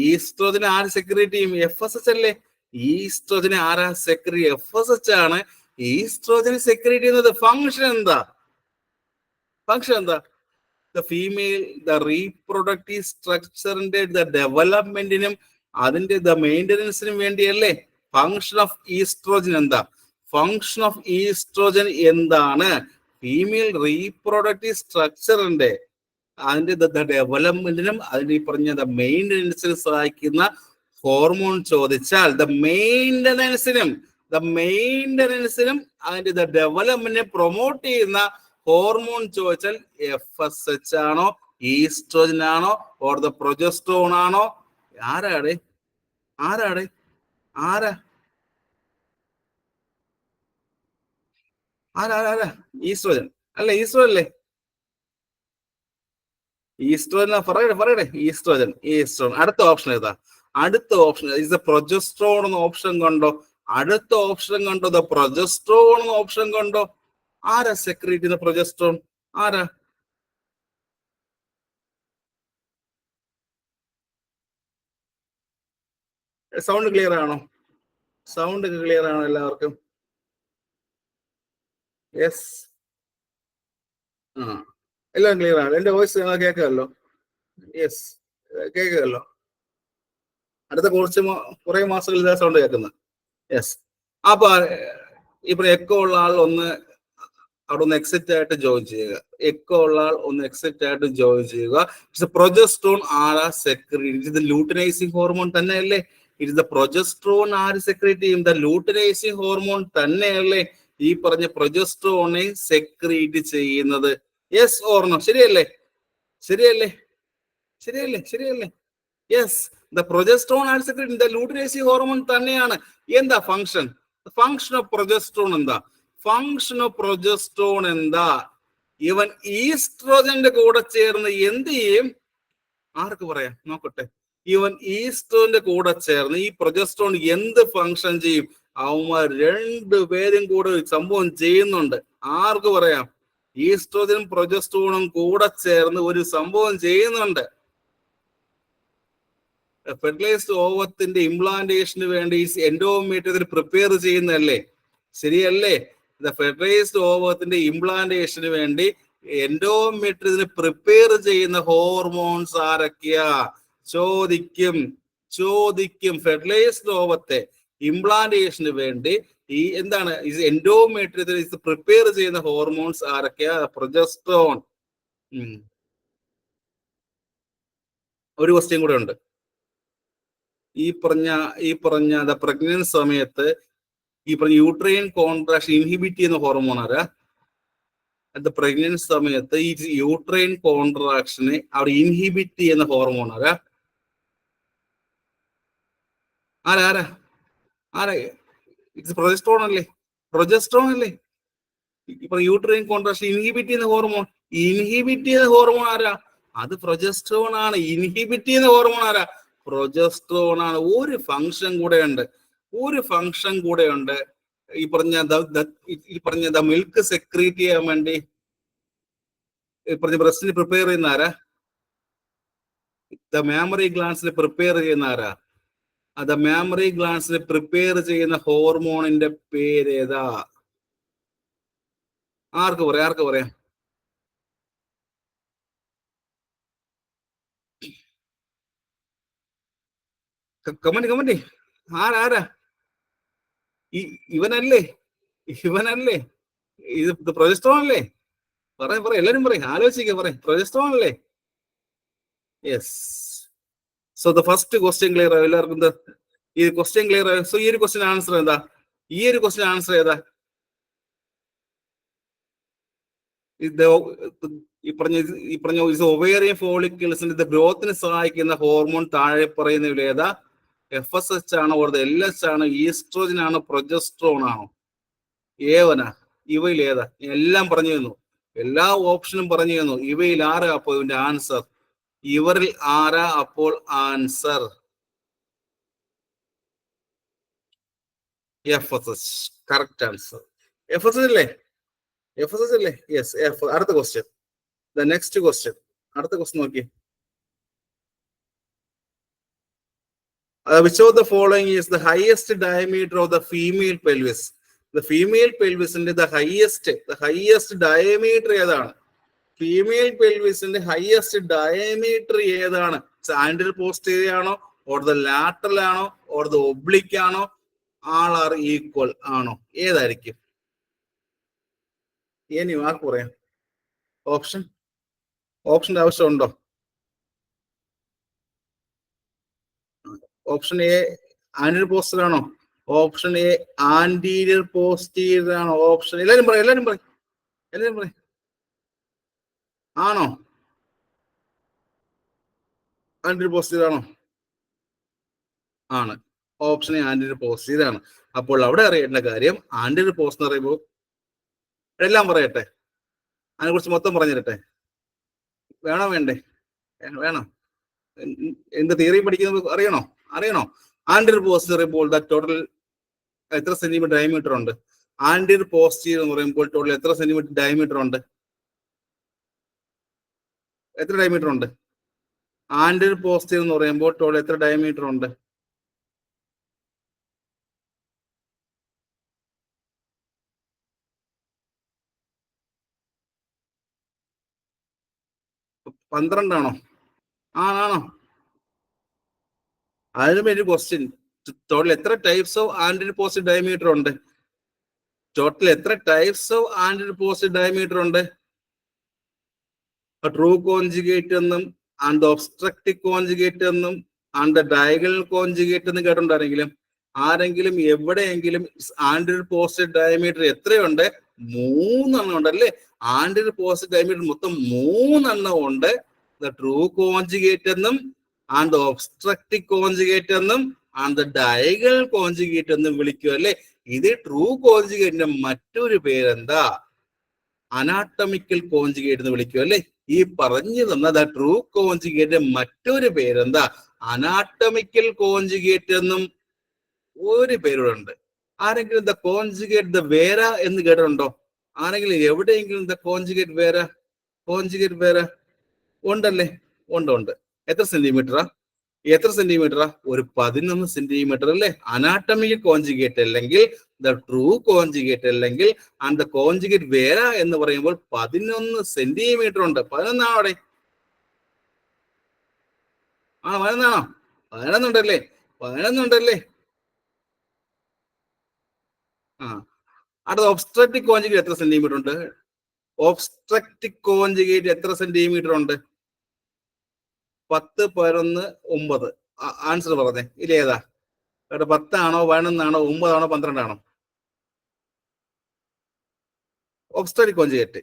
ഈസ്ട്രോജനെ ആര് സെക്രീറ്റ് ചെയ്യും? FSH അല്ലേ? ഈസ്ട്രോജനെ ആരാ സെക്രീറ്റ്? FSH ആണ് ഈസ്ട്രോജനെ സെക്രീറ്റ് ചെയ്യുന്നത്. ഫങ്ഷൻ എന്താ? ദ റീപ്രൊഡക്റ്റീവ് സ്ട്രക്ചറിന്റെ ഡെവലപ്മെന്റിനും അതിന്റെ മെയിൻ്റനൻസിനും വേണ്ടിയല്ലേ? ഫങ്ഷൻ ഓഫ് ഈസ്ട്രോജൻ എന്താ? എന്താണ്? ഫീമെയിൽ റീപ്രൊഡക്റ്റീവ് സ്ട്രക്ചറിന്റെ അതിന്റെ ഡെവലപ്മെന്റിനും അതിന്റെ ഈ പറഞ്ഞ മെയിൻ്റനൻസിനും സഹായിക്കുന്ന ഹോർമോൺ ചോദിച്ചാൽ ദ മെയിൻ്റനൻസിനും അതിന്റെ ഡെവലപ്മെന്റിനെ പ്രൊമോട്ട് ചെയ്യുന്ന ഹോർമോൺ ചോദിച്ചാൽ FSH ആണോ, ഈസ്ട്രോജൻ ആണോ, ഓർ ദ പ്രൊജസ്ട്രോൺ ആണോ? ആരാ? ഈസ്ട്രോജൻ അല്ലേ? ഈസ്ട്രോജൻ പറയട്ടെ. ഈസ്ട്രോജൻ. അടുത്ത ഓപ്ഷൻ ഏതാ? ഇസ് ദ പ്രൊജസ്ട്രോൺ എന്ന ഓപ്ഷൻ കണ്ടോ? അടുത്ത ഓപ്ഷൻ കണ്ടോ? ദ പ്രൊജസ്ട്രോൺ എന്ന ഓപ്ഷൻ കണ്ടോ? ആരാ സെക്രീറ്റ് ചെയ്യുന്ന പ്രൊജസ്ട്രോൺ? ആരാ? സൗണ്ട് ക്ലിയർ ആണോ എല്ലാവർക്കും? യെസ്. എല്ലാം ക്ലിയർ ആണ്. എന്റെ വോയിസ് കേൾക്കാമല്ലോ? യെസ്, കേൾക്കാമല്ലോ. അടുത്ത കുറെ മാസങ്ങളിൽ സൗണ്ട് കേൾക്കുന്നത്. യെസ്. അപ്പൊ ഇപ്പൊ എക്കോ ഉള്ള ആൾ ഒന്ന് അവിടെ ഒന്ന് എക്സിറ്റ് ആയിട്ട് ജോയിൻ ചെയ്യുക. എക്കോ ഉള്ള ആൾ ഒന്ന് എക്സിറ്റ് ആയിട്ട് ജോയിൻ ചെയ്യുക. ഇറ്റ്സ് പ്രൊജസ്ട്രോൺ ആരാ secrete? It the luteinising hormone തന്നെയല്ലേ? ഇറ്റ് ദ പ്രൊജസ്ട്രോൺ ആര് സെക്രീറ്റ് ചെയ്യും? ദ ലൂട്ടിനൈസിങ് ഹോർമോൺ തന്നെയല്ലേ ഈ പറഞ്ഞ പ്രൊജസ്ട്രോണെ സെക്രീറ്റ് ചെയ്യുന്നത്? Yes or no? ശരിയല്ലേ? ശരിയല്ലേ? ശരിയല്ലേ? ശരിയല്ലേ? യെസ്, ദ പ്രൊജസ്ട്രോൺ ആർ സെക്രീറ്റ് ദ ലൂട്ടിനൈസിങ് ഹോർമോൺ തന്നെയാണ്. എന്താ ഫംഗ്ഷൻ? ഫംഗ്ഷൻ ഓഫ് പ്രൊജസ്ട്രോൺ എന്താ? ഫംഗ്ഷൻ ഓഫ് പ്രൊജസ്ട്രോൺ എന്താ? ഇവൻ ഈസ്ട്രോജന്റെ കൂടെ ചേർന്ന് എന്ത് ചെയ്യും? ആർക്ക് പറയാം? നോക്കട്ടെ. ഇവൻ ഈസ്ട്രോജന്റെ കൂടെ ചേർന്ന് ഈ പ്രൊജസ്ട്രോൺ എന്ത് ഫംഗ്ഷൻ ചെയ്യും? അവന്മാർ രണ്ടുപേരും കൂടെ സംഭവം ചെയ്യുന്നുണ്ട്. ആർക്ക് പറയാം? ഈസ്ട്രോജനും പ്രൊജസ്ട്രോണും കൂടെ ചേർന്ന് ഒരു സംഭവം ചെയ്യുന്നുണ്ട്. ഫെർട്ടിലൈസ്ഡ് ഓവത്തിന്റെ ഇംപ്ലാന്റേഷന് വേണ്ടി എൻഡോമീട്രിയത്തിന് പ്രിപ്പയർ ചെയ്യുന്നതല്ലേ? ശരിയല്ലേ? ഫെർട്ടിലൈസ്ഡ് ഓവത്തിന്റെ ഇംപ്ലാന്റേഷന് വേണ്ടി എൻഡോമീട്രിയത്തിന് പ്രിപ്പയർ ചെയ്യുന്ന ഹോർമോൺസ് ആരൊക്കെയാ? ചോദിക്കും. ഫെർട്ടിലൈസ്ഡ് ഓവത്തെ ഇംപ്ലാന്റേഷന് വേണ്ടി ഈ എന്താണ് എൻഡോമീട്രിയത്തിന് പ്രിപ്പയർ ചെയ്യുന്ന ഹോർമോൺസ് ആരൊക്കെയാ? പ്രൊജസ്ട്രോൺ. ഒരു ക്വസ്റ്റ്യൻ കൂടെ ഉണ്ട്. ഈ പറഞ്ഞ പ്രഗ്നൻസി സമയത്ത് ഈ പറഞ്ഞ യൂട്രൈൻ കോൺട്രാക്ഷൻ ഇൻഹിബിറ്റ് ചെയ്യുന്ന ഹോർമോൺ ആരാ? പ്രഗ്നൻസി സമയത്ത് ഈ യൂട്രൈൻ കോൺട്രാക്ഷനെ അവിടെ ഇൻഹിബിറ്റ് ചെയ്യുന്ന ഹോർമോൺ ആരാ? ആരാ? ഇറ്റ്സ് പ്രൊജസ്ട്രോൺ അല്ലേ? ഇപ്പൊ യൂട്രൈൻ കോൺട്രാക്ഷൻ ഇൻഹിബിറ്റ് ചെയ്യുന്ന ഹോർമോൺ ആരാ? അത് പ്രൊജസ്ട്രോൺ ആണ്. ഇൻഹിബിറ്റ് ചെയ്യുന്ന ഹോർമോൺ ആരാ? പ്രൊജസ്ട്രോൺ ആണ്. ഒരു ഫംഗ്ഷൻ കൂടെ ഉണ്ട്. ഈ പറഞ്ഞ മിൽക്ക് സെക്രീറ്റ് ചെയ്യാൻ വേണ്ടി ബ്രസ്റ്റിന് പ്രിപ്പയർ ചെയ്യുന്ന ആരാ? മാമറി ഗ്ലാൻസിന് പ്രിപ്പയർ ചെയ്യുന്ന ആരാ? മാമറി ഗ്ലാൻസിന് പ്രിപ്പയർ ചെയ്യുന്ന ഹോർമോണിന്റെ പേരേതാ? ആർക്ക് പറയാം? കമന്റ്. ആരാ? ഇവനല്ലേ? ഇത് പ്രൊജസ്ട്രോൺ അല്ലേ? പറയാം, എല്ലാരും പറയും, ആലോചിക്കുക, പ്രൊജസ്ട്രോൺ അല്ലേ? Yes. So the first question clear ആയോ എല്ലാവർക്കും? ഈ ക്വസ്റ്റ്യൻ ക്ലിയർ ആയോ? സോ ഈ ഒരു ക്വസ്റ്റ്യൻ ആൻസർ ഏതാ? ഈ പറഞ്ഞ ഒവേറിയൻ ഫോളിക്കിൾസിന്റെ ഗ്രോത്തിന് സഹായിക്കുന്ന ഹോർമോൺ താഴെ പറയുന്നതിൽ ഏതാ? FSH ആണോ? LH ആണോ? ഈസ്ട്രോജൻ ആണോ? പ്രൊജസ്ട്രോൺ ആണോ? ഏവനാ? ഇവയിൽ ഏതാ? എല്ലാം പറഞ്ഞു തന്നു, എല്ലാ ഓപ്ഷനും പറഞ്ഞു തന്നു. ഇവയിൽ ആരാ അപ്പോൾ ഇതിന്റെ ആൻസർ? ഇവരിൽ ആരാ അപ്പോൾ answer? FSH. Correct answer FSH അല്ലേ? യെസ്. അടുത്ത ക്വസ്റ്റ്യൻ, നെക്സ്റ്റ് ക്വസ്റ്റ്യൻ. അടുത്ത ക്വസ്റ്റ്യൻ നോക്കി. Which of the following is the highest diameter of the female pelvis? The female pelvisന്റെ the highest diameter ഏതാണ്? ഫീമെയിൽ പെൽവിസിന്റെ ഹയസ്റ്റ് ഡയമീറ്റർ ഏതാണ്? ആന്റിയർ പോസ്റ്റീരിയർ ആണോ, ഓർ ദ ലാറ്ററൽ ആണോ, ഓർ ദ ഒബ്ലിക് ആണോ, ആൾ ആർ ഈക്വൽ ആണോ? ഏതായിരിക്കും? ഇനി ആർക്ക് പറയാം? ഓപ്ഷന്റെ ആവശ്യമുണ്ടോ? ഓപ്ഷൻ എ ആന്റിയർ പോസ്റ്റീരിയർ ആണോ? ഓപ്ഷൻ എ ആന്റീരിയർ പോസ്റ്റീരിയർ ആണോ? ഓപ്ഷൻ എല്ലാരും പറയും. ആണോ? ആന്റിയർ പോസ്റ്റീരിയർ ആണോ? ആണ്. ഓപ്ഷൻ എ ആന്റിയർ പോസ്റ്റീരിയർ ആണ്. അപ്പോൾ അവിടെ അറിയേണ്ട കാര്യം, ആന്റിയർ പോസ്റ്റീരിയർ പറയുമ്പോൾ എല്ലാം പറയട്ടെ, അതിനെ കുറിച്ച് മൊത്തം പറഞ്ഞു തരട്ടെ? വേണ്ടേ? വേണം. എന്ത് തിയറി പഠിക്കുന്നത് അറിയണോ? ആന്റിയർ പോസ്റ്റീരിയർ പറയുമ്പോൾ ടോട്ടൽ എത്ര സെന്റിമീറ്റർ ഡയമീറ്റർ ഉണ്ട്? ആന്റിയർ പോസ്റ്റീരിയർ എന്ന് പറയുമ്പോൾ ടോട്ടൽ എത്ര സെന്റിമീറ്റർ ഡയമീറ്റർ ഉണ്ട്? എത്ര ഡയമീറ്റർ ഉണ്ട്? ആന്റിയർ പോസ്റ്റീരിയർ എന്ന് പറയുമ്പോൾ ടോട്ടൽ എത്ര ഡയമീറ്റർ ഉണ്ട്? 12 ആണോ? ആണോ? അതിന് വേണ്ടി ക്വസ്റ്റ്യൻ, ടോട്ടൽ എത്ര types of anterior posterior diameter ഉണ്ട്? ടോട്ടൽ എത്ര types of anti positive diameter ഉണ്ട്? ട്രൂ കോൺജുഗേറ്റ് എന്നും ആൻഡ് ഒബ്സ്ട്രക്റ്റീവ് കോൺജുഗേറ്റ് എന്നും ആൻഡ് ഡയഗണൽ കോൺജുഗേറ്റ് എന്നും കേട്ടിട്ടുണ്ടാരെങ്കിലും ആരെങ്കിലും എവിടെയെങ്കിലും ആന്റി പോസിറ്റീവ് ഡയമീറ്റർ എത്രയുണ്ട്? 3 എണ്ണം ഉണ്ടല്ലേ. ആന്റി പോസിറ്റീവ് ഡയമീറ്റർ മൊത്തം 3 എണ്ണം ഉണ്ട്. ട്രൂ കോൺജുഗേറ്റ് എന്നും ആൻഡ് ഒബ്സ്ട്രക്റ്റീവ് കോൺജുഗേറ്റ് എന്നും ആൻഡ് ഡയഗണൽ കോൺജുഗേറ്റ് എന്നും വിളിക്കും അല്ലെ. ഇത് ട്രൂ കോൺജുഗേറ്റിന്റെ മറ്റൊരു പേരെന്താ? അനാട്ടമിക്കൽ കോൺജുഗേറ്റ് എന്ന് വിളിക്കും അല്ലെ. ഈ പറഞ്ഞു തന്നത് ട്രൂ കോൺജുഗേറ്റ് മറ്റൊരു പേരെന്താ? അനാട്ടമിക്കൽ കോൺജുഗേറ്റ് എന്നും ഒരു പേരുണ്ട്. ആരെങ്കിലും ദ കോൺജുഗേറ്റ് ദ വേര എന്ന് കേട്ടിട്ടുണ്ടോ? ആരെങ്കിലും എവിടെയെങ്കിലും ദ കോൺജുഗേറ്റ് വേര, കോൺജുഗേറ്റ് വേര ഉണ്ടല്ലേ? ഉണ്ട്. എത്ര സെന്റിമീറ്ററാ? എത്ര സെന്റിമീറ്ററാ? ഒരു 11 സെന്റിമീറ്റർ അല്ലേ. അനാട്ടമിക് കോൺജുഗേറ്റ് അല്ലെങ്കിൽ ദ ട്രൂ കോൺജുഗേറ്റ് അല്ലെങ്കിൽ ആൻഡ് ദ കോൺജുഗേറ്റ് വേര എന്ന് പറയുമ്പോൾ 11 സെന്റിമീറ്റർ ഉണ്ട്. 11 ആണോ അവിടെ? 11 ആണോ? 11 ഉണ്ടല്ലേ. 11 ഉണ്ടല്ലേ. അടുത്ത ഒബ്സ്ട്രക്റ്റീവ് കോൺജുഗേറ്റ് എത്ര സെന്റിമീറ്റർ ഉണ്ട്? ഒബ്സ്ട്രക്റ്റീവ് കോൺജുഗേറ്റ് എത്ര സെന്റിമീറ്റർ ഉണ്ട്? 10, 11, 9. ആൻസർ പറഞ്ഞേ. ഇല്ലേതാ? 10 ആണോ 11 ആണോ 9 ആണോ 12 ആണോ? ഒബ്സ്ട്രക്റ്റീവ് കോൺജുഗേറ്റ്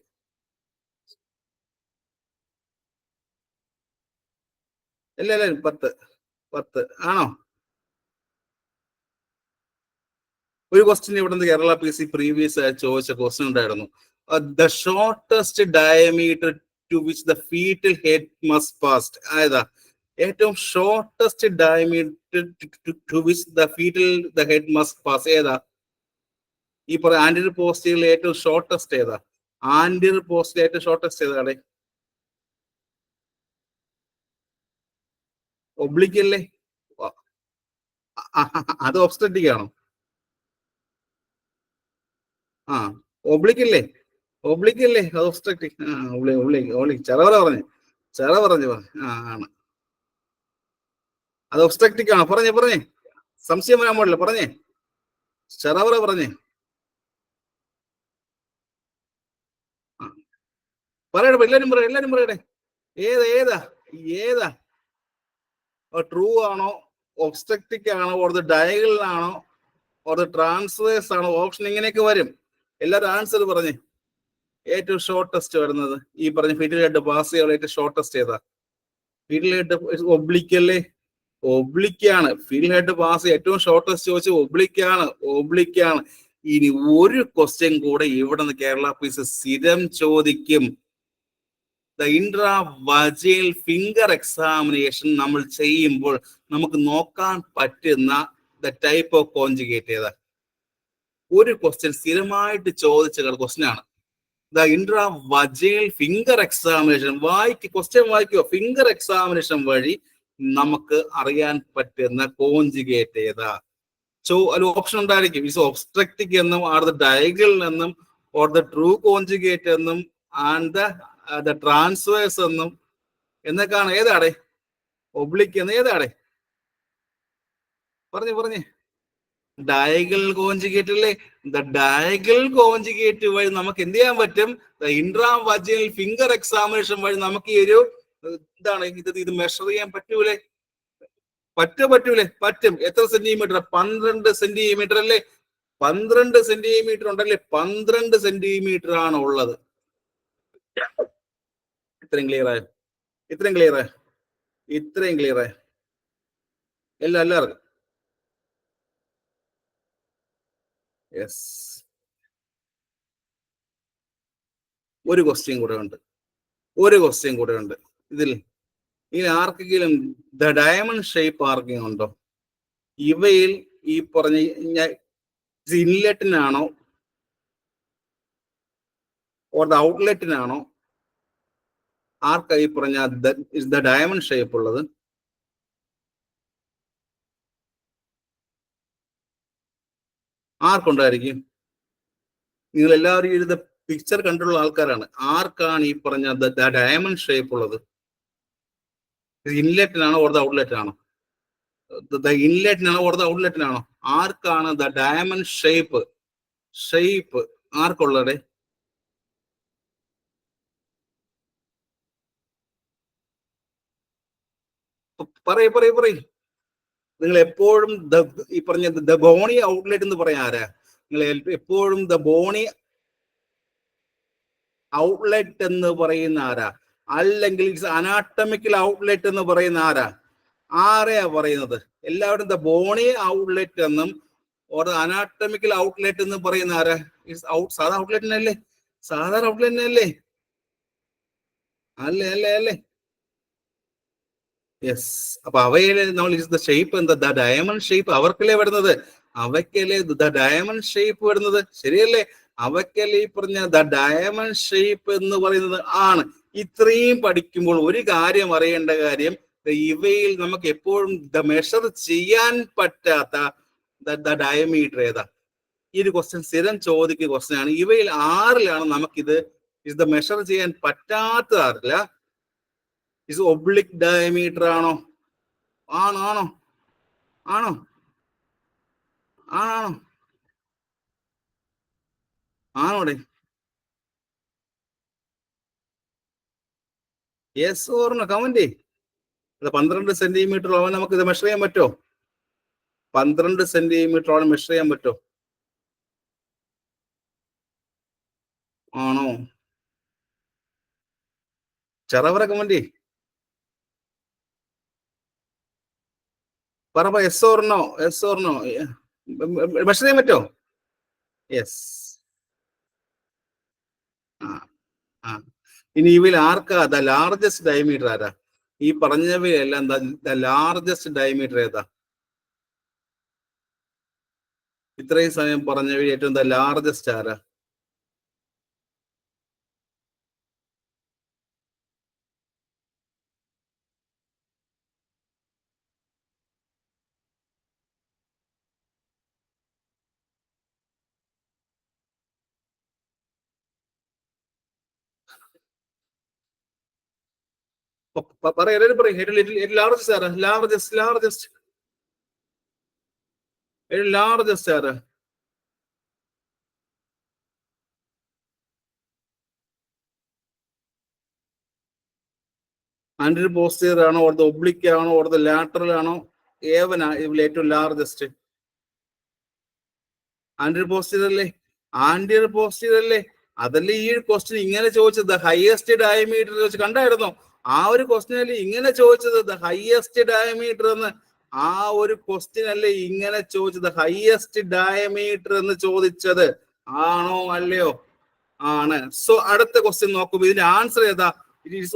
ഇല്ല 10 ആണോ? ഒരു ക്വസ്റ്റ്യൻ ഇവിടെ നിന്ന് കേരള PC പ്രീവിയസ് ചോദിച്ച ക്വസ്റ്റ്യൻ ഉണ്ടായിരുന്നു. The shortest diameter to which the fetal head must pass. ഏതാ ഏറ്റവും shortest diameter to which the fetal the head must pass? ഏതാ? ഈ പറയുന്ന ആന്റിയർ പോസ്റ്റിൽ ഏറ്റവും ഷോർട്ടസ്റ്റ് ഏതാ? ആന്റിയർ പോസ്റ്റിൽ ഏറ്റവും ഷോർട്ടസ്റ്റ് ഏതാണ്? ഒബ്ലിക് അല്ലേ? അത് ഒബ്സ്ട്രക്റ്റിക് ആണോ? ഒബ്ലിക് അല്ലേ? ഒബ്ലിക് അല്ലേ? അത് ഒബ്സ്ട്രക്റ്റിക്. ഒബ്ലിക് ചെറവറ പറഞ്ഞു. ആണ്. അത് ഒബ്സ്ട്രക്റ്റിക് ആണോ? പറഞ്ഞേ. സംശയം വരാൻ പാടില്ല. പറഞ്ഞേ. ചെറവറ പറഞ്ഞേ. പറയട്ടെ, എല്ലാരും പറയട്ടെ. ഏതാ? ട്രൂ ആണോ? ഒബ്സ്ട്രക്റ്റിക് ആണോ? ഓർ ഡയഗണൽ ആണോ? ഓർ ട്രാൻസ്വേഴ്സ് ആണോ? ഓപ്ഷൻ ഇങ്ങനെയൊക്കെ വരും. എല്ലാവരും ആൻസർ പറഞ്ഞേ. ഏറ്റവും ഷോർട്ടസ്റ്റ് വരുന്നത് ഈ പറഞ്ഞ ഫീറ്റൽ ഹെഡ് പാസ് ചെയ്യാൻ ഏറ്റവും ഷോർട്ടസ്റ്റ് ഏതാ? ഫീറ്റൽ ഹെഡ് ഒബ്ലിക് അല്ലേ? ഒബ്ലിക്കാണ്. ഫീറ്റൽ ഹെഡ് പാസ് ഏറ്റവും ഷോർട്ടസ്റ്റ് ചോദിച്ചു ഒബ്ലിക്കാണ്. ഇനി ഒരു ക്വസ്റ്റ്യൻ കൂടെ ഇവിടെ നിന്ന് കേരള PC സ്ഥിരം ചോദിക്കും. ദ ഇൻട്രാവജൈനൽ ഫിംഗർ എക്സാമിനേഷൻ നമ്മൾ ചെയ്യുമ്പോൾ നമുക്ക് നോക്കാൻ പറ്റുന്ന ദ ടൈപ്പ് ഓഫ് കോൺജുഗേറ്റ് ഏതാ? ഒരു ക്വസ്റ്റ്യൻ സ്ഥിരമായിട്ട് ചോദിച്ച ക്വസ്റ്റ്യൻ ആണ്. The intravaginal finger examination question വായിക്കോ. ഫിംഗർ എക്സാമിനേഷൻ വഴി നമുക്ക് അറിയാൻ പറ്റുന്ന കോൺജുഗേറ്റ് ഏതാ? അതിൽ ഓപ്ഷൻ ഉണ്ടായിരിക്കും. ഇസ് ഒബ്സ്ട്രക്റ്റിക് എന്നും ആർ ദ ഡയഗണൽ എന്നും ഓർ ദ ട്രൂ കോൺജുഗേറ്റ് എന്നും ആൻഡ് ദ ട്രാൻസ്വേഴ്സ് എന്നും എന്നൊക്കെയാണ്. ഏതാടെ? ഒബ്ലിക് എന്ന് ഏതാടെ? പറഞ്ഞേ. ഡയഗണൽ കോൺജുഗേറ്റ് അല്ലേ? ദ ഡയഗണൽ കോൺജുഗേറ്റ് വഴി നമുക്ക് എന്ത് ചെയ്യാൻ പറ്റും? ദ ഇൻട്രാവജൈനൽ ഫിംഗർ എക്സാമിനേഷൻ വഴി നമുക്ക് ഈ ഒരു എന്താണ് ഇത് മെഷർ ചെയ്യാൻ പറ്റൂലേ? പറ്റും. എത്ര സെന്റിമീറ്റർ? 12 സെന്റിമീറ്റർ അല്ലേ? 12 സെന്റിമീറ്റർ ഉണ്ടല്ലേ? 12 സെന്റിമീറ്റർ ആണ് ഉള്ളത്. ഇത്രയും ക്ലിയർ ആയോ? എല്ലാവർക്കും യെസ്. ഒരു ക്വസ്റ്റ്യൻ കൂടെ ഉണ്ട് ഇതിൽ. ഇനി ആർക്കെങ്കിലും ദ ഡയമണ്ട് ഷേപ്പ് ആർക്കെങ്കിലും ഉണ്ടോ? ഇവയിൽ ഈ പറഞ്ഞ ഇൻലെറ്റിനാണോ ഓർ ദ ഔട്ട്ലെറ്റിനാണോ ആർക്കാ ഈ പറഞ്ഞ ദ ഡയമണ്ട് ഷേപ്പ് ഉള്ളത്? ആർക്കുണ്ടായിരിക്കും? നിങ്ങൾ എല്ലാവരും ഇത് പിക്ചർ കണ്ടുള്ള ആൾക്കാരാണ്. ആർക്കാണ് ഈ പറഞ്ഞ ദ ഡയമണ്ട് ഷേപ്പ് ഉള്ളത്? ഇൻലെറ്റിനാണോ ഓർ ദ ഔട്ട്ലെറ്റിനാണോ? ഇൻലെറ്റിനാണോ ഓർ ദ ഔട്ട്ലെറ്റിനാണോ? ആർക്കാണ് ദ ഡയമണ്ട് ഷേപ്പ്? ഷേപ്പ് ആർക്കുള്ളടേ? പറയ്. നിങ്ങൾ എപ്പോഴും ഈ പറഞ്ഞ ദ ബോണി ഔട്ട്ലെറ്റ് എന്ന് പറയാൻ ആരാ? നിങ്ങൾ എപ്പോഴും ദ ബോണി ഔട്ട്ലെറ്റ് എന്ന് പറയുന്ന ആരാ? അല്ലെങ്കിൽ ഇറ്റ്സ് അനാട്ടമിക്കൽ ഔട്ട്ലെറ്റ് എന്ന് പറയുന്ന ആരാ? ആരെയാ പറയുന്നത്? എല്ലാവരും ദ ബോണി ഔട്ട്ലെറ്റ് എന്നും അനാട്ടമിക്കൽ ഔട്ട്ലെറ്റ് എന്ന് പറയുന്ന ആരാ? സാധാ ഔട്ട്ലെറ്റിനല്ലേ? സാധാരണ ഔട്ട്ലെറ്റിനല്ലേ? അല്ലേ? യെസ്. അപ്പൊ അവയിലെ നമ്മൾ ഷേപ്പ് എന്താ? ദ ഡയമണ്ട് ഷേപ്പ് അവർക്കല്ലേ വരുന്നത്? അവയ്ക്കല്ലേ ദ ഡയമണ്ട് ഷേപ്പ് വരുന്നത്? ശരിയല്ലേ? അവയ്ക്കല്ലേ ഈ പറഞ്ഞ ദ ഡയമണ്ട് ഷേപ്പ് എന്ന് പറയുന്നത് ആണ്. ഇത്രയും പഠിക്കുമ്പോൾ ഒരു കാര്യം അറിയേണ്ട കാര്യം, ഇവയിൽ നമുക്ക് എപ്പോഴും മെഷർ ചെയ്യാൻ പറ്റാത്ത ദ ഡയമീറ്റർ ഏതാ? ഈ ഒരു ക്വസ്റ്റ്യൻ സ്ഥിരം ചോദിക്കുന്ന ക്വസ്റ്റ്യൻ ആണ്. ഇവയിൽ ആറിലാണ് നമുക്കിത് മെഷർ ചെയ്യാൻ പറ്റാത്ത ആറില്ല. ഇത് ഒബ്ലിക് ഡയമീറ്റർ ആണോ? ആണോ? ആണോടെ? യെസ് ഓർണോ? കമന്റ്. 12 സെന്റിമീറ്ററോളം നമുക്ക് ഇത് മെഷർ ചെയ്യാൻ പറ്റുമോ? 12 സെന്റിമീറ്ററോളം മെഷർ ചെയ്യാൻ പറ്റുമോ? ആണോ? ചെറവറ കമന്റ്. പറ എസ് ഓർണോ? മെഷർ ചെയ്യാൻ പറ്റുമോ? യെസ്. ഇനി ഇവയിൽ ആർക്കാ ദ ലാർജസ്റ്റ് ഡയമീറ്റർ ആരാ? ഈ പറഞ്ഞവയെല്ലാം ദ ലാർജസ്റ്റ് ഡയമീറ്റർ ഏതാ? ഇത്രയും സമയം പറഞ്ഞവയിൽ ഏറ്റവും ദ ലാർജസ്റ്റ് ആരാ? ലാർജസ്റ്റ് ആരാ? ആന്റിയർ പോസ്റ്റീരിയർ ആണോ? ഓർ ഒബ്ലിക് ആണോ? ഓർ ലാറ്ററൽ ആണോ? ഏവനാ ഇതിൽ ഏറ്റവും ലാർജസ്റ്റ്? ആന്റിയർ പോസ്റ്റീരിയർ അല്ലേ? അതല്ലേ ഈ ക്വസ്റ്റ്യൻ ഇങ്ങനെ ചോദിച്ചത്? ഹയസ്റ്റ് ഡയമീറ്റർ ചോദിച്ചു കണ്ടായിരുന്നോ? ആ ഒരു ക്വസ്റ്റ്യൻ അല്ലേ ഇങ്ങനെ ചോദിച്ചത്? ഹയസ്റ്റ് ഡയമീറ്റർ എന്ന് ആ ഒരു ക്വസ്റ്റ്യൻ അല്ലേ ഇങ്ങനെ ചോദിച്ചത്? ഹയസ്റ്റ് ഡയമീറ്റർ എന്ന് ചോദിച്ചത് ആണോ അല്ലയോ? ആണ്. സോ അടുത്ത ക്വസ്റ്റ്യൻ നോക്കുമ്പോ ഇതിന്റെ ആൻസർ ഏതാ?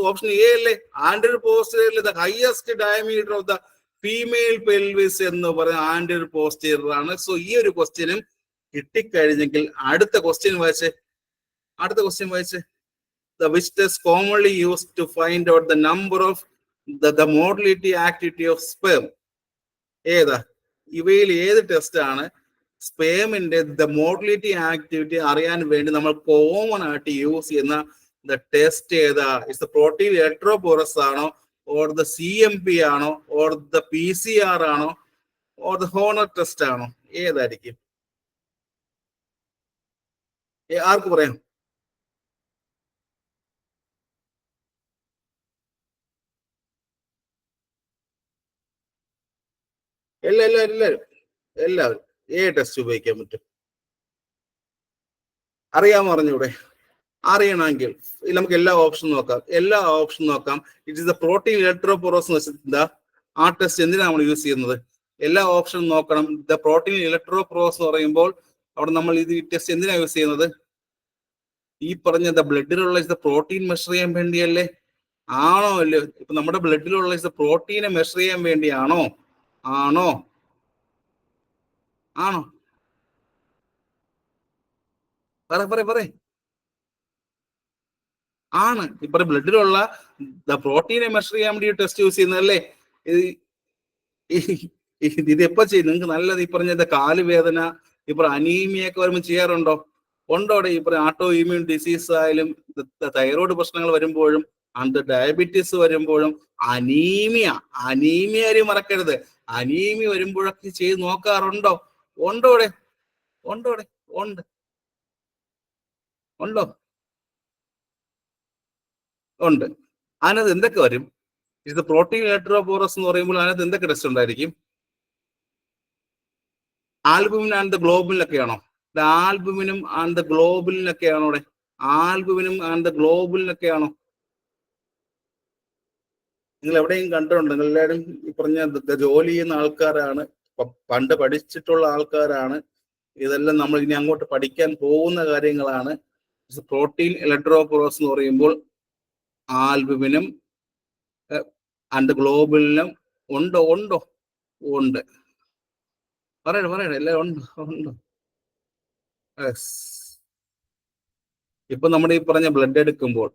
ഓപ്ഷൻ എ അല്ലേ? ആന്റിയർ posterior the highest diameter of the female pelvis എന്ന് പറയുന്ന ആന്റിയർ പോസ്റ്റീരിയർ ആണ്. സോ ഈ ഒരു ക്വസ്റ്റ്യനും കിട്ടിക്കഴിഞ്ഞെങ്കിൽ അടുത്ത ക്വസ്റ്റ്യൻ വായിച്ചേ. The which test commonly used to find out the number of the motility activity of sperm? ഏതാ? ഇവയിൽ ഏത് ടെസ്റ്റ് ആണ് സ്പേമിന്റെ ദ മോട്ടിലിറ്റി ആക്ടിവിറ്റി അറിയാൻ വേണ്ടി നമ്മൾ കോമൺ ആയിട്ട് യൂസ് ചെയ്യുന്ന ദ ടെസ്റ്റ് ഏതാ? ഇറ്റ്സ് പ്രോട്ടീൻ ഇലക്ട്രോപോറസ് ആണോ? ഓർ ദ CMP ആണോ? ഓർ ദ PCR ആണോ? ഓർ ദ ഹോണർ ടെസ്റ്റ് ആണോ? ഏതായിരിക്കും? ആർക്ക് പറയാം? എല്ലാവരും ടെസ്റ്റ് ഉപയോഗിക്കാൻ പറ്റും. അറിയാമോ? അറിഞ്ഞൂടെ? അറിയണമെങ്കിൽ നമുക്ക് എല്ലാ ഓപ്ഷൻ നോക്കാം. ഇറ്റ് ഇസ് ദ പ്രോട്ടീൻ ഇലക്ട്രോപോറോസ് എന്ന് വെച്ചാൽ എന്താ? ആ ടെസ്റ്റ് എന്തിനാണ് നമ്മൾ യൂസ് ചെയ്യുന്നത്? എല്ലാ ഓപ്ഷനും നോക്കണം. ദ പ്രോട്ടീൻ ഇലക്ട്രോപോറോസ് എന്ന് പറയുമ്പോൾ അവിടെ നമ്മൾ ഈ ടെസ്റ്റ് എന്തിനാണ് യൂസ് ചെയ്യുന്നത്? ഈ പറഞ്ഞ ബ്ലഡിലുള്ള പ്രോട്ടീൻ മെഷർ ചെയ്യാൻ വേണ്ടിയല്ലേ? ആണോ അല്ലയോ? ഇപ്പൊ നമ്മുടെ ബ്ലഡിലുള്ള പ്രോട്ടീനെ മെഷർ ചെയ്യാൻ വേണ്ടിയാണോ? ആണോ? പറ. ആണ്. ഇപ്പൊ ബ്ലഡിലുള്ള പ്രോട്ടീനെ മെഷർ ചെയ്യാൻ വേണ്ടി ടെസ്റ്റ് യൂസ് ചെയ്യുന്നതല്ലേ? ഇത് എപ്പോ ചെയ്യും? നിങ്ങൾക്ക് നല്ലത് ഈ പറഞ്ഞ കാലുവേദന, ഇപ്പൊ അനീമിയ ഒക്കെ വരുമ്പോൾ ചെയ്യാറുണ്ടോ? ഉണ്ടോടെ? ഈ പറഞ്ഞ ആട്ടോ ഇമ്മ്യൂൺ ഡിസീസ് ആയാലും തൈറോയ്ഡ് പ്രശ്നങ്ങൾ വരുമ്പോഴും ഡയബറ്റീസ് വരുമ്പോഴും അനീമിയ ആരും മറക്കരുത്. അനീമിയ വരുമ്പോഴൊക്കെ ചെയ്ത് നോക്കാറുണ്ടോ? ഉണ്ട്. ഉണ്ടോ? ഉണ്ട്. അതിനകത്ത് എന്തൊക്കെ വരും? ഇത് പ്രോട്ടീൻ ഇലക്ട്രോപോറസ് എന്ന് പറയുമ്പോൾ അതിനകത്ത് എന്തൊക്കെ ടെസ്റ്റ് ഉണ്ടായിരിക്കും? ആൽബുമിൻ ആൻഡ് ഗ്ലോബുലിനൊക്കെയാണോ? ആൽബുമിനും ആൻഡ് ഗ്ലോബുലിനൊക്കെയാണോ അവിടെ? ആൽബുമിനും ആൻഡ് ഗ്ലോബുലിനൊക്കെയാണോ? നിങ്ങൾ എവിടെയും കണ്ടിട്ടുണ്ടോ? നിങ്ങൾ എല്ലാവരും ഈ പറഞ്ഞ ജോലി ചെയ്യുന്ന ആൾക്കാരാണ്, പണ്ട് പഠിച്ചിട്ടുള്ള ആൾക്കാരാണ്. ഇതെല്ലാം നമ്മൾ ഇനി അങ്ങോട്ട് പഠിക്കാൻ പോകുന്ന കാര്യങ്ങളാണ്. പ്രോട്ടീൻ ഇലക്ട്രോപോറസ് എന്ന് പറയുമ്പോൾ ആൽബുമിനും ആൻഡ് ഗ്ലോബുലിനും ഉണ്ടോ? ഉണ്ടോ? ഉണ്ട്. പറയണം എല്ലാം ഉണ്ട്. ഇപ്പൊ നമ്മൾ ഈ പറഞ്ഞ ബ്ലഡ് എടുക്കുമ്പോൾ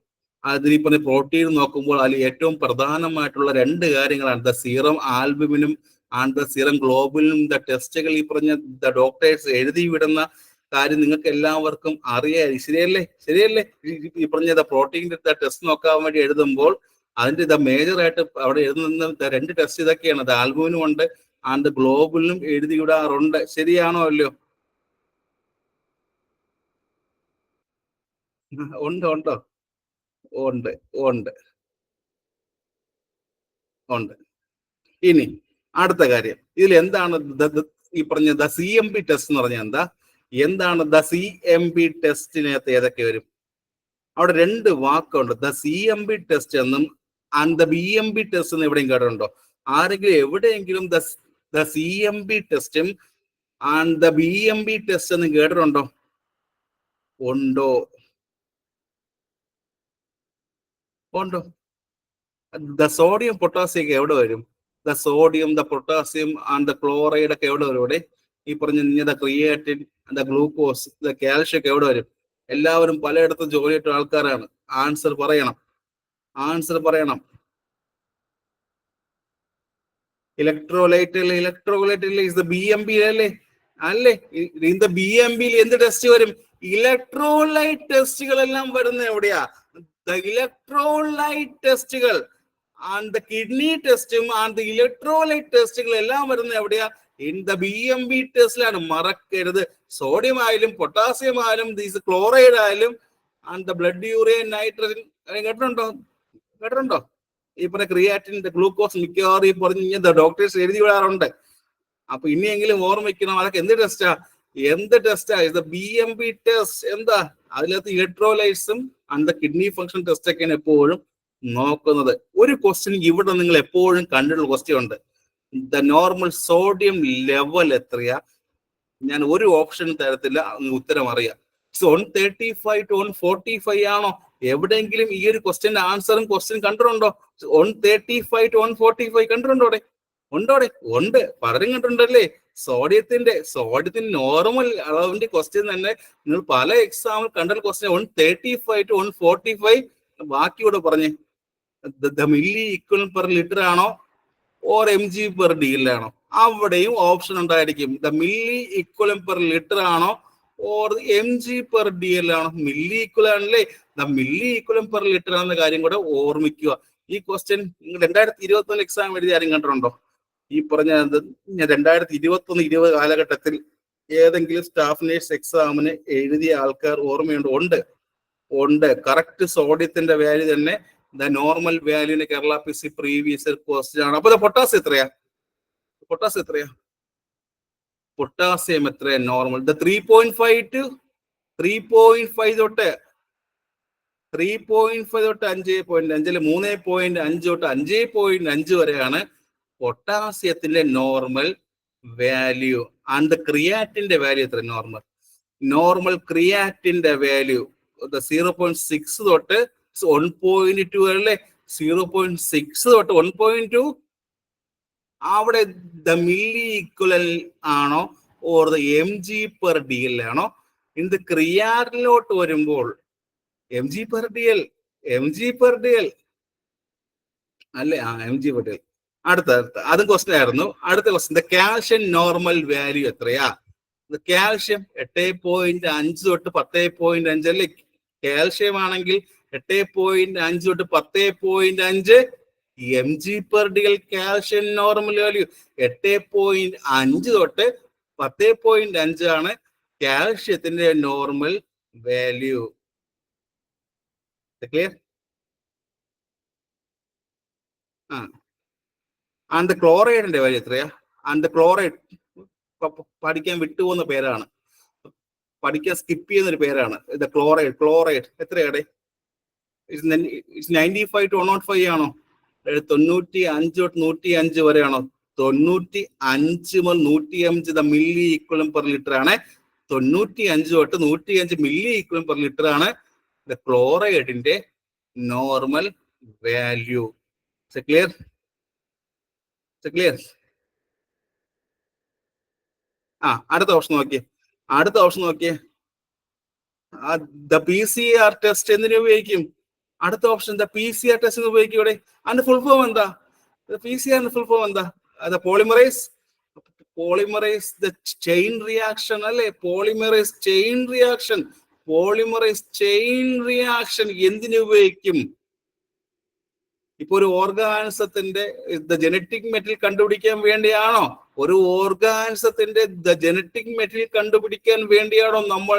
അതിൽ ഈ പറഞ്ഞ പ്രോട്ടീൻ നോക്കുമ്പോൾ അതിൽ ഏറ്റവും പ്രധാനമായിട്ടുള്ള രണ്ട് കാര്യങ്ങളാണ് ദ സീറം ആൽബുമിനും ആൻഡ് ദ സീറം ഗ്ലോബുലിനും. ദ ടെസ്റ്റുകൾ ഈ പറഞ്ഞ ദ ഡോക്ടേഴ്സ് എഴുതി വിടുന്ന കാര്യം നിങ്ങൾക്ക് എല്ലാവർക്കും അറിയാം. ശരിയല്ലേ? ഈ പറഞ്ഞ പ്രോട്ടീൻ്റെ ടെസ്റ്റ് നോക്കാൻ വേണ്ടി എഴുതുമ്പോൾ അതിന്റെ മേജർ ആയിട്ട് അവിടെ എഴുതുന്ന രണ്ട് ടെസ്റ്റ് ഇതൊക്കെയാണ്. അത് ആൽബുമിനും ഉണ്ട് ആൻഡ് ഗ്ലോബുലിനും എഴുതി വിടാറുണ്ട്. ശരിയാണോ അല്ലയോ? ഉണ്ടോ? ഉണ്ട്. ഇനി അടുത്ത കാര്യം, ഇതിൽ എന്താണ് ഈ പറഞ്ഞ ദ CMP ടെസ്റ്റ് എന്ന് പറഞ്ഞാൽ എന്താണ് ദ CMP ടെസ്റ്റിനകത്ത് ഏതൊക്കെ വരും? അവിടെ രണ്ട് വാക്കുണ്ട്, ദ CMP ടെസ്റ്റ് എന്നും ആൻഡ് ദ BMP ടെസ്റ്റ് എന്ന് എവിടെയും കേട്ടിട്ടുണ്ടോ? ആരെങ്കിലും എവിടെയെങ്കിലും ദ CMP ടെസ്റ്റും ആൻഡ് ദ BMP ടെസ്റ്റ് എന്ന് കേട്ടിട്ടുണ്ടോ? ഉണ്ടോ? ദ സോഡിയം പൊട്ടാസ്യം ഒക്കെ എവിടെ വരും? The sodium, the potassium and the chloride ഒക്കെ എവിടെ വരും? ഇവിടെ ഈ പറഞ്ഞ the creatine, the glucose, the calcium ഒക്കെ എവിടെ വരും? എല്ലാവരും പലയിടത്തും ജോലിയിട്ട ആൾക്കാരാണ്. ആൻസർ പറയണം. ഇലക്ട്രോലൈറ്റ് ഇസ് ദ BMP അല്ലേ? ഇൻ ദ BMP എന്ത് ടെസ്റ്റ് വരും? ഇലക്ട്രോലൈറ്റ് ടെസ്റ്റുകളെല്ലാം വരുന്ന എവിടെയാ? ദ ഇലക്ട്രോലൈറ്റ് ടെസ്റ്റുകൾ ആൻഡ് ദ കിഡ്നി ടെസ്റ്റും ആൻഡ് ദ ഇലക്ട്രോലൈറ്റ് ടെസ്റ്റുകൾ എല്ലാം വരുന്ന എവിടെയാ? In the BMP ടെസ്റ്റിലാണ്. മറക്കരുത്. സോഡിയം ആയാലും പൊട്ടാസ്യം ആയാലും ക്ലോറൈഡ് ആയാലും and the blood urea nitrogen കേട്ടിട്ടുണ്ടോ? ഈ പറഞ്ഞ ക്രിയാറ്റിൻ, ഗ്ലൂക്കോസ് മിക്കവാറും ഈ പറഞ്ഞ ഡോക്ടേഴ്സ് എഴുതി വിടാറുണ്ട്. അപ്പൊ ഇനിയെങ്കിലും ഓർമ്മിക്കണം, അതൊക്കെ എന്ത് ടെസ്റ്റാ? ഇത് BMP ടെസ്റ്റ്. എന്താ അതിനകത്ത്? ഇലക്ട്രോലൈറ്റ്സും ആൻഡ് കിഡ്നി ഫംഗ്ഷൻ ടെസ്റ്റ് ഒക്കെയാണ് എപ്പോഴും നോക്കുന്നത്. ഒരു ക്വസ്റ്റ്യൻ ഇവിടെ നിങ്ങൾ എപ്പോഴും കണ്ടിട്ടുള്ള ക്വസ്റ്റ്യൻ ഉണ്ട്, ദ നോർമൽ സോഡിയം ലെവൽ എത്രയാ? ഞാൻ ഒരു ഓപ്ഷൻ തരത്തില്ല, ഉത്തരം അറിയാം. 135 to 145 ആണോ? എവിടെയെങ്കിലും ഈ ഒരു ക്വസ്റ്റ്യന്റെ ആൻസറും ക്വസ്റ്റ്യൻ കണ്ടിട്ടുണ്ടോ? 135 to 145 കണ്ടിട്ടുണ്ടോ? ഉണ്ട്. പലരും കണ്ടിട്ടുണ്ടല്ലേ? സോഡിയത്തിന്റെ നോർമൽ അളവിന്റെ ക്വസ്റ്റ്യൻ തന്നെ നിങ്ങൾ പല എക്സാമിൽ കണ്ട ക്വസ്റ്റ്യൻ 135 to 145. ബാക്കിയോട് പറഞ്ഞേ, മില്ലി ഇക്വലന്റ് പെർ ലിറ്റർ ആണോ ഓർ mg പെർ DL ആണോ? അവിടെയും ഓപ്ഷൻ ഉണ്ടായിരിക്കും. The milli equivalent per litre ആണോ ഓർ mg പെർ DL ആണോ? മില്ലി ഇക്വലന്റ് ആണല്ലേ? The milli equivalent per litre ആണെന്ന കാര്യം കൂടെ ഓർമ്മിക്കുക. ഈ ക്വസ്റ്റ്യൻ നിങ്ങൾ 2021 എക്സാം എഴുതി ആരും കണ്ടിട്ടുണ്ടോ? ഈ പറഞ്ഞ 2021-20 കാലഘട്ടത്തിൽ ഏതെങ്കിലും സ്റ്റാഫ് നേഴ്സ് എക്സാമിന് എഴുതിയ ആൾക്കാർ ഓർമ്മയുണ്ട്? ഉണ്ട്. കറക്റ്റ് സോഡിയത്തിന്റെ വാല്യൂ തന്നെ ദ നോർമൽ വാല്യൂന് കേരള PC പ്രീവിയസ് ക്വസ്റ്റ്യൻ ആണ്. അപ്പൊ പൊട്ടാസ്യം എത്രയാ? പൊട്ടാസ്യം എത്രയാ നോർമൽ? 3.5 to 3.5 തൊട്ട് 5.5 3.5 തൊട്ട് 5.5 വരെയാണ് പൊട്ടാസ്യത്തിന്റെ നോർമൽ വാല്യൂ. ആൻഡ് ക്രിയാറ്റിന്റെ വാല്യൂ എത്ര? നോർമൽ ക്രിയാറ്റിന്റെ വാല്യൂ 0.6 തൊട്ട് 1.2 അല്ലേ? 0.6 തൊട്ട് 1.2. അവിടെ ദ മില്ലി ഈക്വലന്റ് ആണോ or the mg per DL ആണോ? ഇത് ക്രിയാറ്റിലോട്ട് വരുമ്പോൾ mg പെർ DL അല്ലേ? mg per DL. അടുത്ത അതും ക്വസ്റ്റ്യൻ ആയിരുന്നു. അടുത്ത ക്വസ്റ്റ്യൻ, കാൽഷ്യം നോർമൽ വാല്യൂ എത്രയാ? കാൽഷ്യം 8.5 തൊട്ട് 10.5 അല്ലേ? കാൽഷ്യം ആണെങ്കിൽ 8.5 തൊട്ട് 10.5 mg per DL calcium normal value. 8.5 തൊട്ട് 10.5 ആണ് കാൽഷ്യത്തിന്റെ നോർമൽ വാല്യൂ. ക്ലിയർ? ആ, ആൻഡ് ക്ലോറൈഡിന്റെ വാല്യൂ എത്രയാ? ആൻഡ് ക്ലോറൈഡ് പഠിക്കാൻ വിട്ടുപോകുന്ന പേരാണ്, പഠിക്കാൻ സ്കിപ്പ് ചെയ്യുന്ന ഒരു പേരാണ്. ഇത് ക്ലോറൈഡ്. ക്ലോറൈഡ് എത്രയാടെ? 95 to 105 ആണോ? 95 തൊട്ട് 105 വരെയാണോ? 95 മുതൽ 105 മില്ലി ഈക്വലൻ പെർ ലിറ്റർ ആണ്. 95 തൊട്ട് 105 മില്ലി ഈക്വലൻ പെർ ലിറ്റർ ആണ് ക്ലോറൈഡിന്റെ നോർമൽ വാല്യൂ. ക്ലിയർ? ക്ലിയർ? ആ, അടുത്ത ഓപ്ഷൻ നോക്കിയേ. അടുത്ത ഓപ്ഷൻ നോക്കിയേ. PCR ടെസ്റ്റ് എന്തിനു ഉപയോഗിക്കും? അടുത്ത ഓപ്ഷൻ PCR ടെസ്റ്റ് ഉപയോഗിക്കും. ഇവിടെ അതിന്റെ ഫുൾ ഫോം എന്താ? PCR ഫുൾ ഫോം എന്താ? പോളിമറൈസ് ദ ചെയിൻ റിയാക്ഷൻ അല്ലെ? Polymerise chain reaction. Polymerise chain reaction എന്തിനു ഉപയോഗിക്കും? ഇപ്പൊ ഒരു ഓർഗാനിസത്തിന്റെ ജനറ്റിക് മെറ്റീരിയൽ കണ്ടുപിടിക്കാൻ വേണ്ടിയാണോ? ഒരു ഓർഗാനിസത്തിന്റെ ജനറ്റിക് മെറ്റീരിയൽ കണ്ടുപിടിക്കാൻ വേണ്ടിയാണോ നമ്മൾ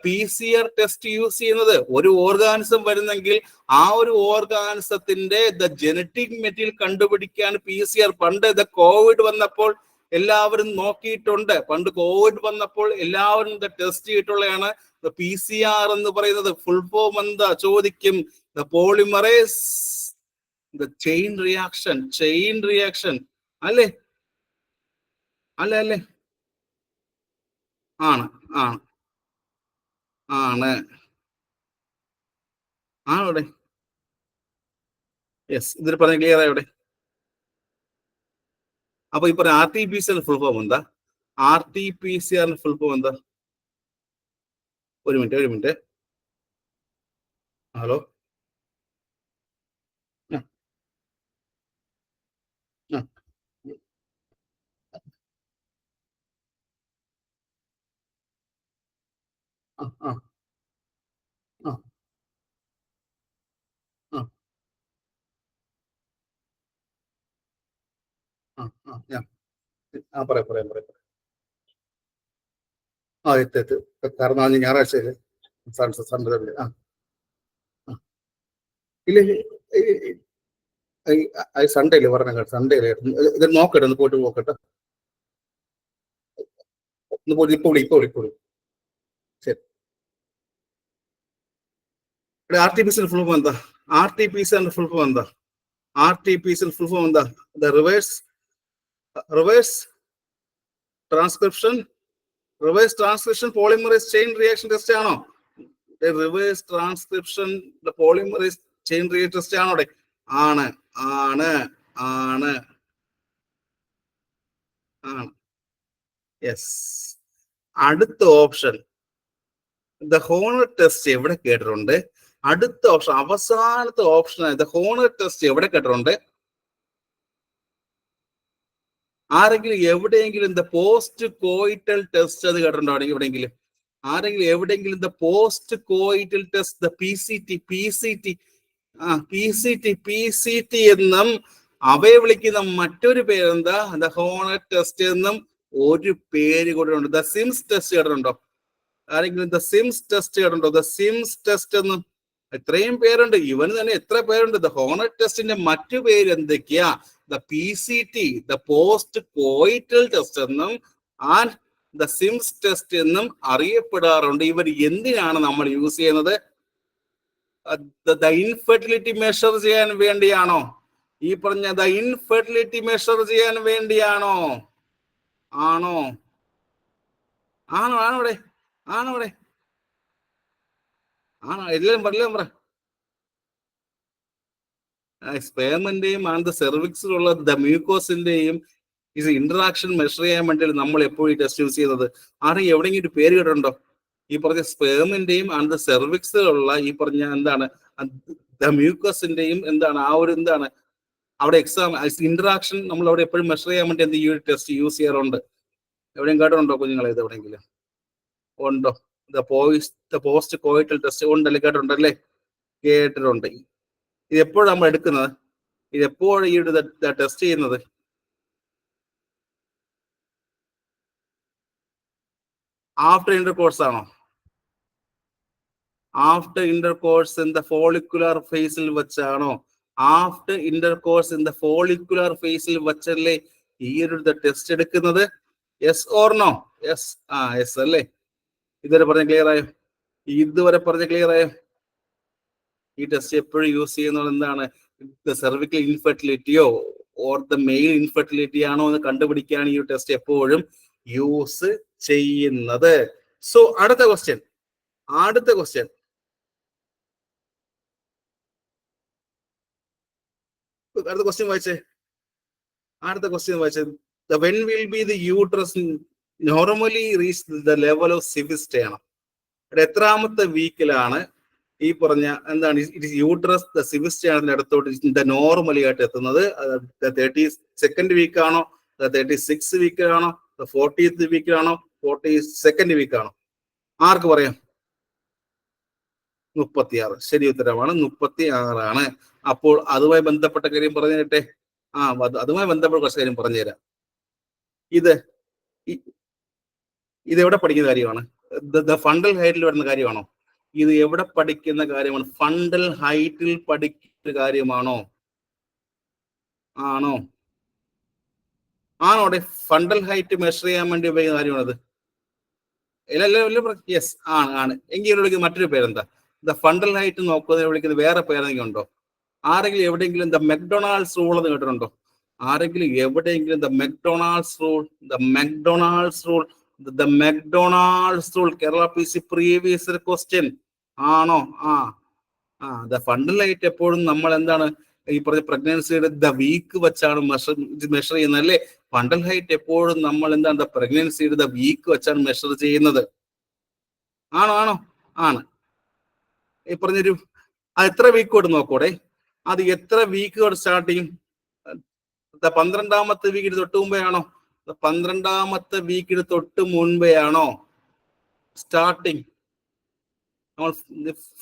PCR ടെസ്റ്റ് യൂസ് ചെയ്യുന്നത്? ഒരു ഓർഗാനിസം വരുന്നെങ്കിൽ ആ ഒരു ഓർഗാനിസത്തിന്റെ ജനറ്റിക് മെറ്റീരിയൽ കണ്ടുപിടിക്കാൻ PCR. പണ്ട് കോവിഡ് വന്നപ്പോൾ എല്ലാവരും നോക്കിയിട്ടുണ്ട്. പണ്ട് കോവിഡ് വന്നപ്പോൾ എല്ലാവരും ടെസ്റ്റ് ചെയ്തിട്ടുള്ളതാണ് PCR എന്ന് പറയുന്നത്. ഫുൾ ഫോം എന്താ ചോദിക്കും? Polymerise chain reaction. Chain reaction അല്ലേ? അല്ലേ? ആണ് ആണ് ആണ് ആണോടെ? യെസ്, ഇതിൽ പറഞ്ഞ ക്ലിയർ ആയോടെ? അപ്പൊ ഇപ്പൊ RT-PCR ഫുൾ ഫോം എന്താ? RT-PCR ഫുൾ ഫോം എന്താ? ഒരു മിനിറ്റ്. ഹലോ. പറയാം. കാരണം ഞായറാഴ്ച സൺഡേ. ഇല്ല, സൺഡേ അല്ലേ പറഞ്ഞ? സൺഡേ ഇത് നോക്കട്ടെ, ഒന്ന് പോയിട്ട് നോക്കട്ടെ. ഒന്ന് പോയി ഇപ്പൊ വിളി. ശരി. RT-PCR ഫുൾ ഫോം എന്താ? RT-PCR ഫുൾ ഫോം എന്താ? RT-PCR ഫുൾ ഫോം എന്താ? Reverse transcription polymerise chain reaction test ആണോ? Reverse transcription polymerise chain reaction test ആണോ? ആണ്. യെസ്. അടുത്ത ഓപ്ഷൻ ഹോണർ ടെസ്റ്റ് എവിടെ കേട്ടിട്ടുണ്ട്? അടുത്ത ഓപ്ഷൻ, അവസാനത്തെ ഓപ്ഷൻ ഹോണർ ടെസ്റ്റ് എവിടെ കേട്ടിട്ടുണ്ട്? ആരെങ്കിലും എവിടെയെങ്കിലും പോസ്റ്റ് കോയിറ്റൽ ടെസ്റ്റ് അത് കേട്ടിട്ടുണ്ടോ എവിടെയെങ്കിലും? ആരെങ്കിലും എവിടെയെങ്കിലും പോസ്റ്റ് കോയിറ്റൽ ടെസ്റ്റ് PCT എന്നും അവയെ വിളിക്കുന്ന മറ്റൊരു പേരെന്താ? ഹോണർ ടെസ്റ്റ് എന്നും ഒരു പേര് കൂടെ ഉണ്ട്. സിംസ് ടെസ്റ്റ് കേട്ടിട്ടുണ്ടോ? ആരെങ്കിലും സിംസ് ടെസ്റ്റ് കേട്ടിട്ടുണ്ടോ? സിംസ് ടെസ്റ്റ് എന്നും ഇത്രയും പേരുണ്ട്. ഇവന് തന്നെ എത്ര പേരുണ്ട്? ഹോണർ ടെസ്റ്റിന്റെ മറ്റു പേര് എന്തൊക്കെയാ? PCT പോസ്റ്റ് കോയിറ്റൽ ടെസ്റ്റ് എന്നും ആൻഡ് സിംസ് ടെസ്റ്റ് എന്നും അറിയപ്പെടാറുണ്ട്. ഇവർ എന്തിനാണ് നമ്മൾ യൂസ് ചെയ്യുന്നത്? ഇൻഫെർട്ടിലിറ്റി മെഷർ ചെയ്യാൻ വേണ്ടിയാണോ? ഈ പറഞ്ഞ ഇൻഫെർട്ടിലിറ്റി മെഷർ ചെയ്യാൻ വേണ്ടിയാണോ? ആണോ? ഇവിടെ എല്ലാം പറ. സ്പേമിന്റെയും ആൻഡ് സെർവിക്സിലുള്ള മ്യൂക്കോസിന്റെയും ഇന്ററാക്ഷൻ മെഷർ ചെയ്യാൻ വേണ്ടി നമ്മൾ എപ്പോഴും ടെസ്റ്റ് യൂസ് ചെയ്യുന്നത്. ആരെങ്കിലും എവിടെയെങ്കിലും ഒരു പേര് കേട്ടിട്ടുണ്ടോ? ഈ പറഞ്ഞ സ്പേമിന്റെയും ആൻഡ് സെർവിക്സിലുള്ള ഈ പറഞ്ഞ എന്താണ് മ്യൂക്കസിന്റെയും എന്താണ് ആ ഒരു എന്താണ് അവിടെ ഇന്ററാക്ഷൻ നമ്മൾ അവിടെ എപ്പോഴും മെഷർ ചെയ്യാൻ വേണ്ടി ഈ ഒരു ടെസ്റ്റ് യൂസ് ചെയ്യാറുണ്ട്. എവിടെയും കേട്ടിട്ടുണ്ടോ കുഞ്ഞുങ്ങളെ? ഇത് എവിടെയെങ്കിലും ഉണ്ടോ? പോസ്റ്റ് കോയിറ്റൽ ടെസ്റ്റ് ഉണ്ടല്ലേ? കേട്ടിട്ടുണ്ടല്ലേ? കേട്ടിട്ടുണ്ട്. ഇത് എപ്പോഴും നമ്മൾ എടുക്കുന്നത്? ഇത് എപ്പോഴും ഈ ടെസ്റ്റ് ചെയ്യുന്നത്? ആഫ്റ്റർ ഇന്റർകോഴ്സ് ആണോ? After intercourse in the follicular ഫേസിൽ വെച്ചാണോ? After intercourse in the follicular ഫേസിൽ വെച്ചല്ലേ ഈ ഒരു ടെസ്റ്റ് എടുക്കുന്നത്? Yes or no? Yes. Yes അല്ലേ? ഇതുവരെ പറഞ്ഞ ക്ലിയർ ആയോ? ഇതുവരെ പറഞ്ഞ ക്ലിയർ ആയോ? ഈ ടെസ്റ്റ് എപ്പോഴും യൂസ് ചെയ്യുന്നത് എന്താണ്? സെർവിക്കൽ ഇൻഫെർട്ടിലിറ്റിയോ ഓർ ദ മെയിൽ ഇൻഫെർട്ടിലിറ്റി ആണോ എന്ന് കണ്ടുപിടിക്കുകയാണ് ഈ ടെസ്റ്റ് എപ്പോഴും യൂസ് ചെയ്യുന്നത്. സോ അടുത്ത ക്വസ്റ്റ്യൻ അടുത്ത ക്വസ്റ്റ്യൻ വായിച്ചേ. അടുത്ത ക്വസ്റ്റ്യൻ വായിച്ചേ. When will be the uterus normally reach the level of സിവിസ്റ്റ ആണ്? എത്രാമത്തെ വീക്കിലാണ് ഈ പറഞ്ഞ എന്താണ് യൂട്രസ് സിവിസ്റ്റ ആണ് അടുത്തോട്ട് നോർമലി ആയിട്ട് എത്തുന്നത്? 32nd വീക്കാണോ, 36 വീക്കിലാണോ, 40th വീക്കിലാണോ, 42nd വീക്കാണോ? ആർക്ക് പറയാം? 36. ശരി ഉത്തരമാണ്, 36 അപ്പോൾ അതുമായി ബന്ധപ്പെട്ട കാര്യം പറഞ്ഞു തരട്ടെ. അതുമായി ബന്ധപ്പെട്ട കുറച്ച് കാര്യം പറഞ്ഞുതരാം. ഇത് എവിടെ പഠിക്കുന്ന കാര്യമാണ്? ഫണ്ടൽ ഹൈറ്റിൽ വരുന്ന കാര്യമാണോ? ഇത് എവിടെ പഠിക്കുന്ന കാര്യമാണ്? ഫണ്ടൽ ഹൈറ്റിൽ പഠിക്കുന്ന കാര്യമാണോ? ആണോ? ഫണ്ടൽ ഹൈറ്റ് മെഷർ ചെയ്യാൻ വേണ്ടി ഉപയോഗിക്കുന്ന കാര്യമാണത്. യെസ് ആണ്. എങ്കിൽ വിളിക്കുന്ന മറ്റൊരു പേരെന്താ? ഫണ്ടൽ ഹൈറ്റ് നോക്കുന്നതിന് വിളിക്കുന്ന വേറെ പേരെന്തെങ്കിലും ഉണ്ടോ? ആരെങ്കിലും എവിടെയെങ്കിലും മെക്ഡൊണാൾഡ്സ് റൂൾ എന്ന് കേട്ടിട്ടുണ്ടോ? ആരെങ്കിലും എവിടെയെങ്കിലും McDonald's rule Kerala PC previous question ആണോ? ഫണ്ടൽ ഹൈറ്റ് എപ്പോഴും നമ്മൾ എന്താണ് ഈ പറഞ്ഞ പ്രഗ്നൻസിയുടെ വീക്ക് വെച്ചാണ് മെഷർ ചെയ്യുന്നത് അല്ലേ? ഫണ്ടൽ ഹൈറ്റ് എപ്പോഴും നമ്മൾ എന്താണ് പ്രഗ്നൻസിയുടെ വീക്ക് വെച്ചാണ് മെഷർ ചെയ്യുന്നത്. ആണോ? ഈ പറഞ്ഞൊരു എത്ര വീക്ക് തൊട്ട് നോക്കൂടെ? അത് എത്ര വീക്ക് തൊട്ട് സ്റ്റാർട്ട് ചെയ്യും? 12ാമത്തെ വീക്കിന് തൊട്ട് മുമ്പേ ആണോ? 12ാമത്തെ വീക്കിന് തൊട്ട് മുൻപേ ആണോ സ്റ്റാർട്ടിങ് നമ്മൾ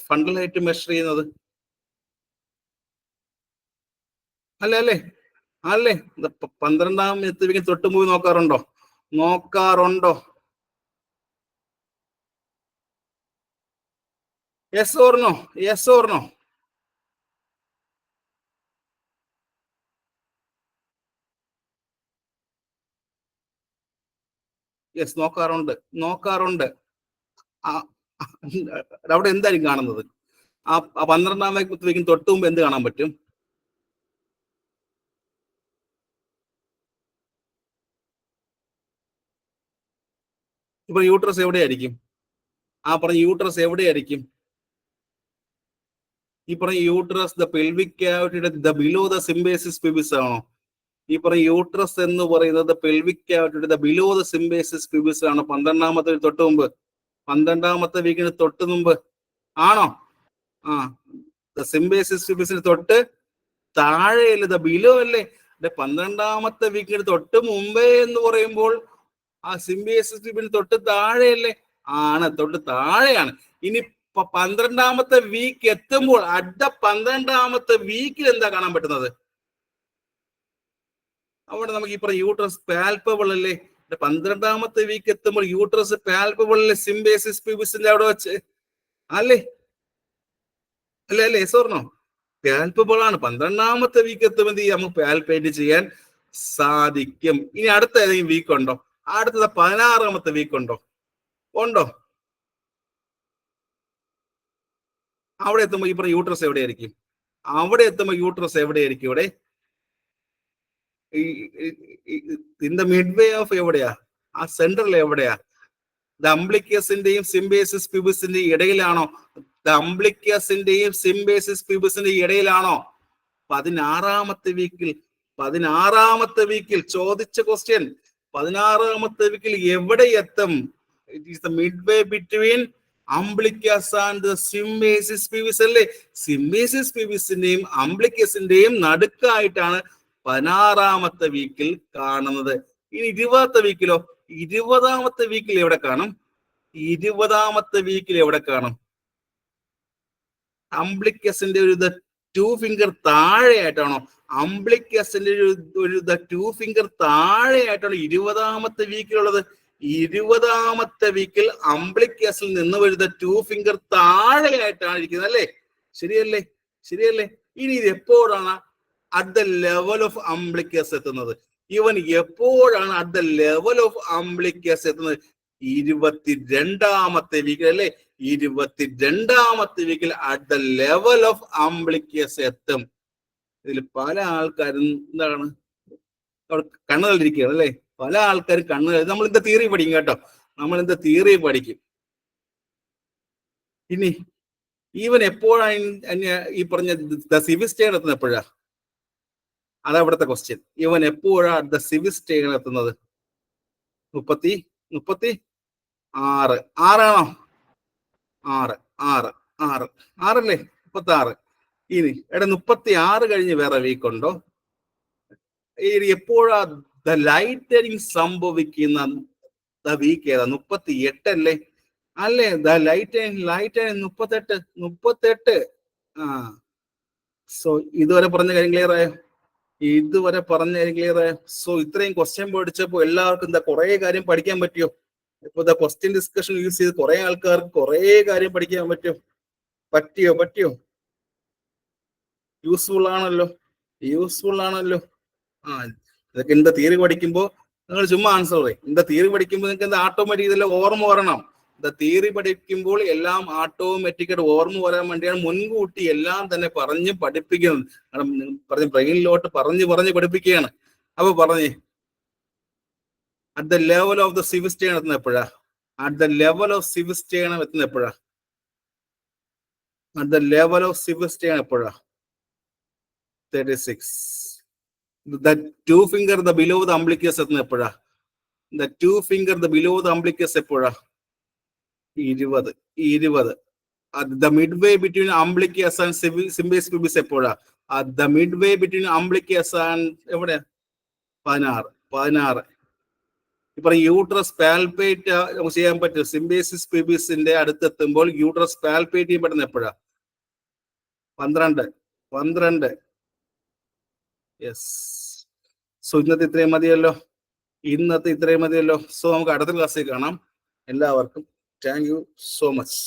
ഫണ്ടൽ ഹൈറ്റ് മെഷർ ചെയ്യുന്നത്? അല്ലേ? 12ാമത്തെ വീക്കിന് തൊട്ട് മുമ്പ് നോക്കാറുണ്ടോ? Yes or no? യെസ്, നോക്കാറുണ്ട്. അവിടെ എന്തായിരിക്കും കാണുന്നത്? 12ാമത്തെ വീക്കിന് തൊട്ട് മുമ്പ് എന്ത് കാണാൻ പറ്റും? ഇപ്പൊ യൂട്രസ് എവിടെയായിരിക്കും? യൂട്രസ് എവിടെയായിരിക്കും? ഈ പറഞ്ഞ യൂട്രസ് പെൽവിക് ക്യാവിറ്റിയുടെ ബിലോ ദ സിംബേസിസ് പ്യൂബിസ് ആണോ? ഈ പറഞ്ഞ യൂട്രസ് എന്ന് പറയുന്നത് പെൽവിക് ക്യാവിറ്റിയുടെ ബിലോ ദ സിംബേസിസ് പ്യൂബിസ് ആണോ? 12ാമത്തെ തൊട്ട് മുമ്പ്, 12ാമത്തെ വീക്കിന് തൊട്ട് മുമ്പ് ആണോ? സിംബേസിസ് പ്യൂബിസിന് തൊട്ട് താഴെയല്ലേ? ബിലോ അല്ലേ? 12ാമത്തെ വീക്കിന് തൊട്ട് മുമ്പേ എന്ന് പറയുമ്പോൾ സിംബേസിസ് പ്യൂബിന് തൊട്ട് താഴെയല്ലേ? തൊട്ട് താഴെയാണ്. ഇനി 12ാമത്തെ വീക്ക് എത്തുമ്പോൾ 12ാമത്തെ വീക്കിൽ എന്താ കാണാൻ പറ്റുന്നത്? അവിടെ നമുക്ക് ഈ പറഞ്ഞ യൂട്രസ് പാൽപ്പബിൾ അല്ലേ? 12ാമത്തെ വീക്ക് എത്തുമ്പോൾ യൂട്രസ് പാൽപ്പബിൾ അല്ലേ? സിംബേസിസ് പ്യൂബിസിന്റെ അവിടെ വെച്ച് അല്ലേ? സോർണോ? പാൽപ്പബിൾ ആണ്. 12ാമത്തെ വീക്ക് എത്തുമ്പോൾ നമുക്ക് പാൽപ്പേറ്റ് ചെയ്യാൻ സാധിക്കും. ഇനി അടുത്ത ഏതെങ്കിലും വീക്ക് ഉണ്ടോ? അടുത്തത് 16ാമത്തെ വീക്ക് ഉണ്ടോ? അവിടെ എത്തുമ്പോൾ ഈ പറഞ്ഞ യൂട്രസ് എവിടെയായിരിക്കും? ഇവിടെ in the mid way of എവിടെയാ? സെന്ററിൽ എവിടെയാ? അംബ്ലിക്കസിന്റെയും സിംബേസിസ് പ്യൂബിസിന്റെയും ഇടയിലാണോ? സിംബേസിസ് പ്യൂബിസിന്റെ ഇടയിലാണോ? 16ാമത്തെ വീക്കിൽ ചോദിച്ച ക്വസ്റ്റ്യൻ. 16ാമത്തെ വീക്കിൽ എവിടെ എത്തും? It is the mid way between umbilicus and symphysis pubis അല്ലേ? സിംബേസിസ് പ്യൂബിസിന്റെയും അംബ്ലിക്കസിന്റെയും നടുക്കായിട്ടാണ് 16ാമത്തെ വീക്കിൽ കാണുന്നത്. ഇനി 20ാമത്തെ വീക്കിലോ? 20ാമത്തെ വീക്കിൽ എവിടെ കാണും? അംബ്ലിക്കസിന്റെ ഒരു 2 ഫിംഗർ താഴെയായിട്ടാണോ? അംബ്ലിക്കസിന്റെ ഒരു 2 ഫിംഗർ താഴെയായിട്ടാണ് 20ാമത്തെ വീക്കിലുള്ളത്. 20ാമത്തെ വീക്കിൽ അംബ്ലിക്കസിൽ നിന്ന് വരുന്ന 2 ഫിംഗർ താഴെയായിട്ടാണ് ഇരിക്കുന്നത് അല്ലേ? ശരിയല്ലേ? ശരിയല്ലേ? ഇനി ഇത് എപ്പോഴാണ് അറ്റ് ദ ലെവൽ ഓഫ് അംബ്ലിക്കസ് എത്തുന്നത്? ഇവൻ എപ്പോഴാണ് അറ്റ് ദ ലെവൽ ഓഫ് അംബ്ലിക്കസ് എത്തുന്നത്? 22ാമത്തെ വീക്കിൽ അല്ലേ? 22ാമത്തെ വീക്കിൽ അറ്റ് ദ ലെവൽ ഓഫ് അംബ്ലിക്കസ് എത്തും. ഇതിൽ പല ആൾക്കാരും എന്താണ് കണ്ണുകളിരിക്കുകയാണ് അല്ലേ? പല ആൾക്കാരും കണ്ണുകൾ. നമ്മൾ എന്താ തിയറി പഠിക്കും കേട്ടോ, നമ്മൾ എന്താ തിയറി പഠിക്കും. ഇനി ഈവൻ എപ്പോഴാണ് ഈ പറഞ്ഞ ദ സിവിൽ സ്റ്റേയിൽ എത്തുന്നത്? എപ്പോഴാ? അതാ ഇവിടുത്തെ ക്വസ്റ്റ്യൻ. ഇവൻ എപ്പോഴാ ദ സിവിൽ സ്റ്റേയിൽ എത്തുന്നത്? 36 ആറാണോ? 6 അല്ലേ? 36. ഇനി 36 കഴിഞ്ഞ് വേറെ വീക്ക് ഉണ്ടോ? എപ്പോഴാ ദ ലൈറ്റനിങ് സംഭവിക്കുന്ന വീക്ക് ഏതാ? 38 അല്ലേ? അല്ലേ? The lightening 38. ആ, സോ ഇതുവരെ പറഞ്ഞ കാര്യം ക്ലിയർ ആയോ? സോ ഇത്രയും ക്വസ്റ്റ്യൻ പഠിച്ചപ്പോ എല്ലാവർക്കും എന്താ കുറെ കാര്യം പഠിക്കാൻ പറ്റിയോ? ഇപ്പൊ ദ ക്വസ്റ്റ്യൻ ഡിസ്കഷൻ യൂസ് ചെയ്ത് കുറെ ആൾക്കാർക്ക് കുറെ കാര്യം പഠിക്കാൻ പറ്റിയോ? യൂസ്ഫുൾ ആണല്ലോ. ആ, ഇതൊക്കെ എന്താ തിയറി പഠിക്കുമ്പോ നിങ്ങൾ ചുമ്മാ ആൻസർ പറയും. എന്താ തിയറി പഠിക്കുമ്പോൾ നിങ്ങൾക്ക് എന്താ ഓട്ടോമാറ്റിക് ഇതെല്ലാം ഓർമ്മ വരണം. എന്താ തിയറി പഠിക്കുമ്പോൾ എല്ലാം ഓട്ടോമാറ്റിക്കായിട്ട് ഓർമ്മ വരാൻ വേണ്ടിയാണ് മുൻകൂട്ടി എല്ലാം തന്നെ പറഞ്ഞ് പഠിപ്പിക്കുന്നത്. പറഞ്ഞ് ബ്രെയിനിലോട്ട് പറഞ്ഞ് പഠിപ്പിക്കുകയാണ്. അപ്പൊ പറഞ്ഞേ, at the level of the civil Stern എത്തുന്ന എപ്പോഴാ? At the level of civil Stern എത്തുന്ന എപ്പോഴാ? 36. The 2 finger the below the umbilicus എത്തുന്ന എപ്പോഴാ? The 2 finger the below the umbilicus എപ്പോഴാ? 20. The midway between umbilicus and symbis pubis എപ്പോഴാ? The midway between umbilicus and എവിടെയാ? 16. ഇപ്പൊ യൂട്രസ് പാൽപേറ്റ് നമുക്ക് ചെയ്യാൻ പറ്റും. സിംബേസിസ് പ്യൂബിസിന്റെ അടുത്തെത്തുമ്പോൾ യൂട്രസ് പാൽപേറ്റ് ചെയ്യപ്പെടുന്ന എപ്പോഴാ? 12. യെസ്. സോ ഇന്നത്തെ ഇത്രയും മതിയല്ലോ. സോ നമുക്ക് അടുത്ത ക്ലാസ്സിൽ കാണാം. എല്ലാവർക്കും താങ്ക് യു സോ മച്ച്.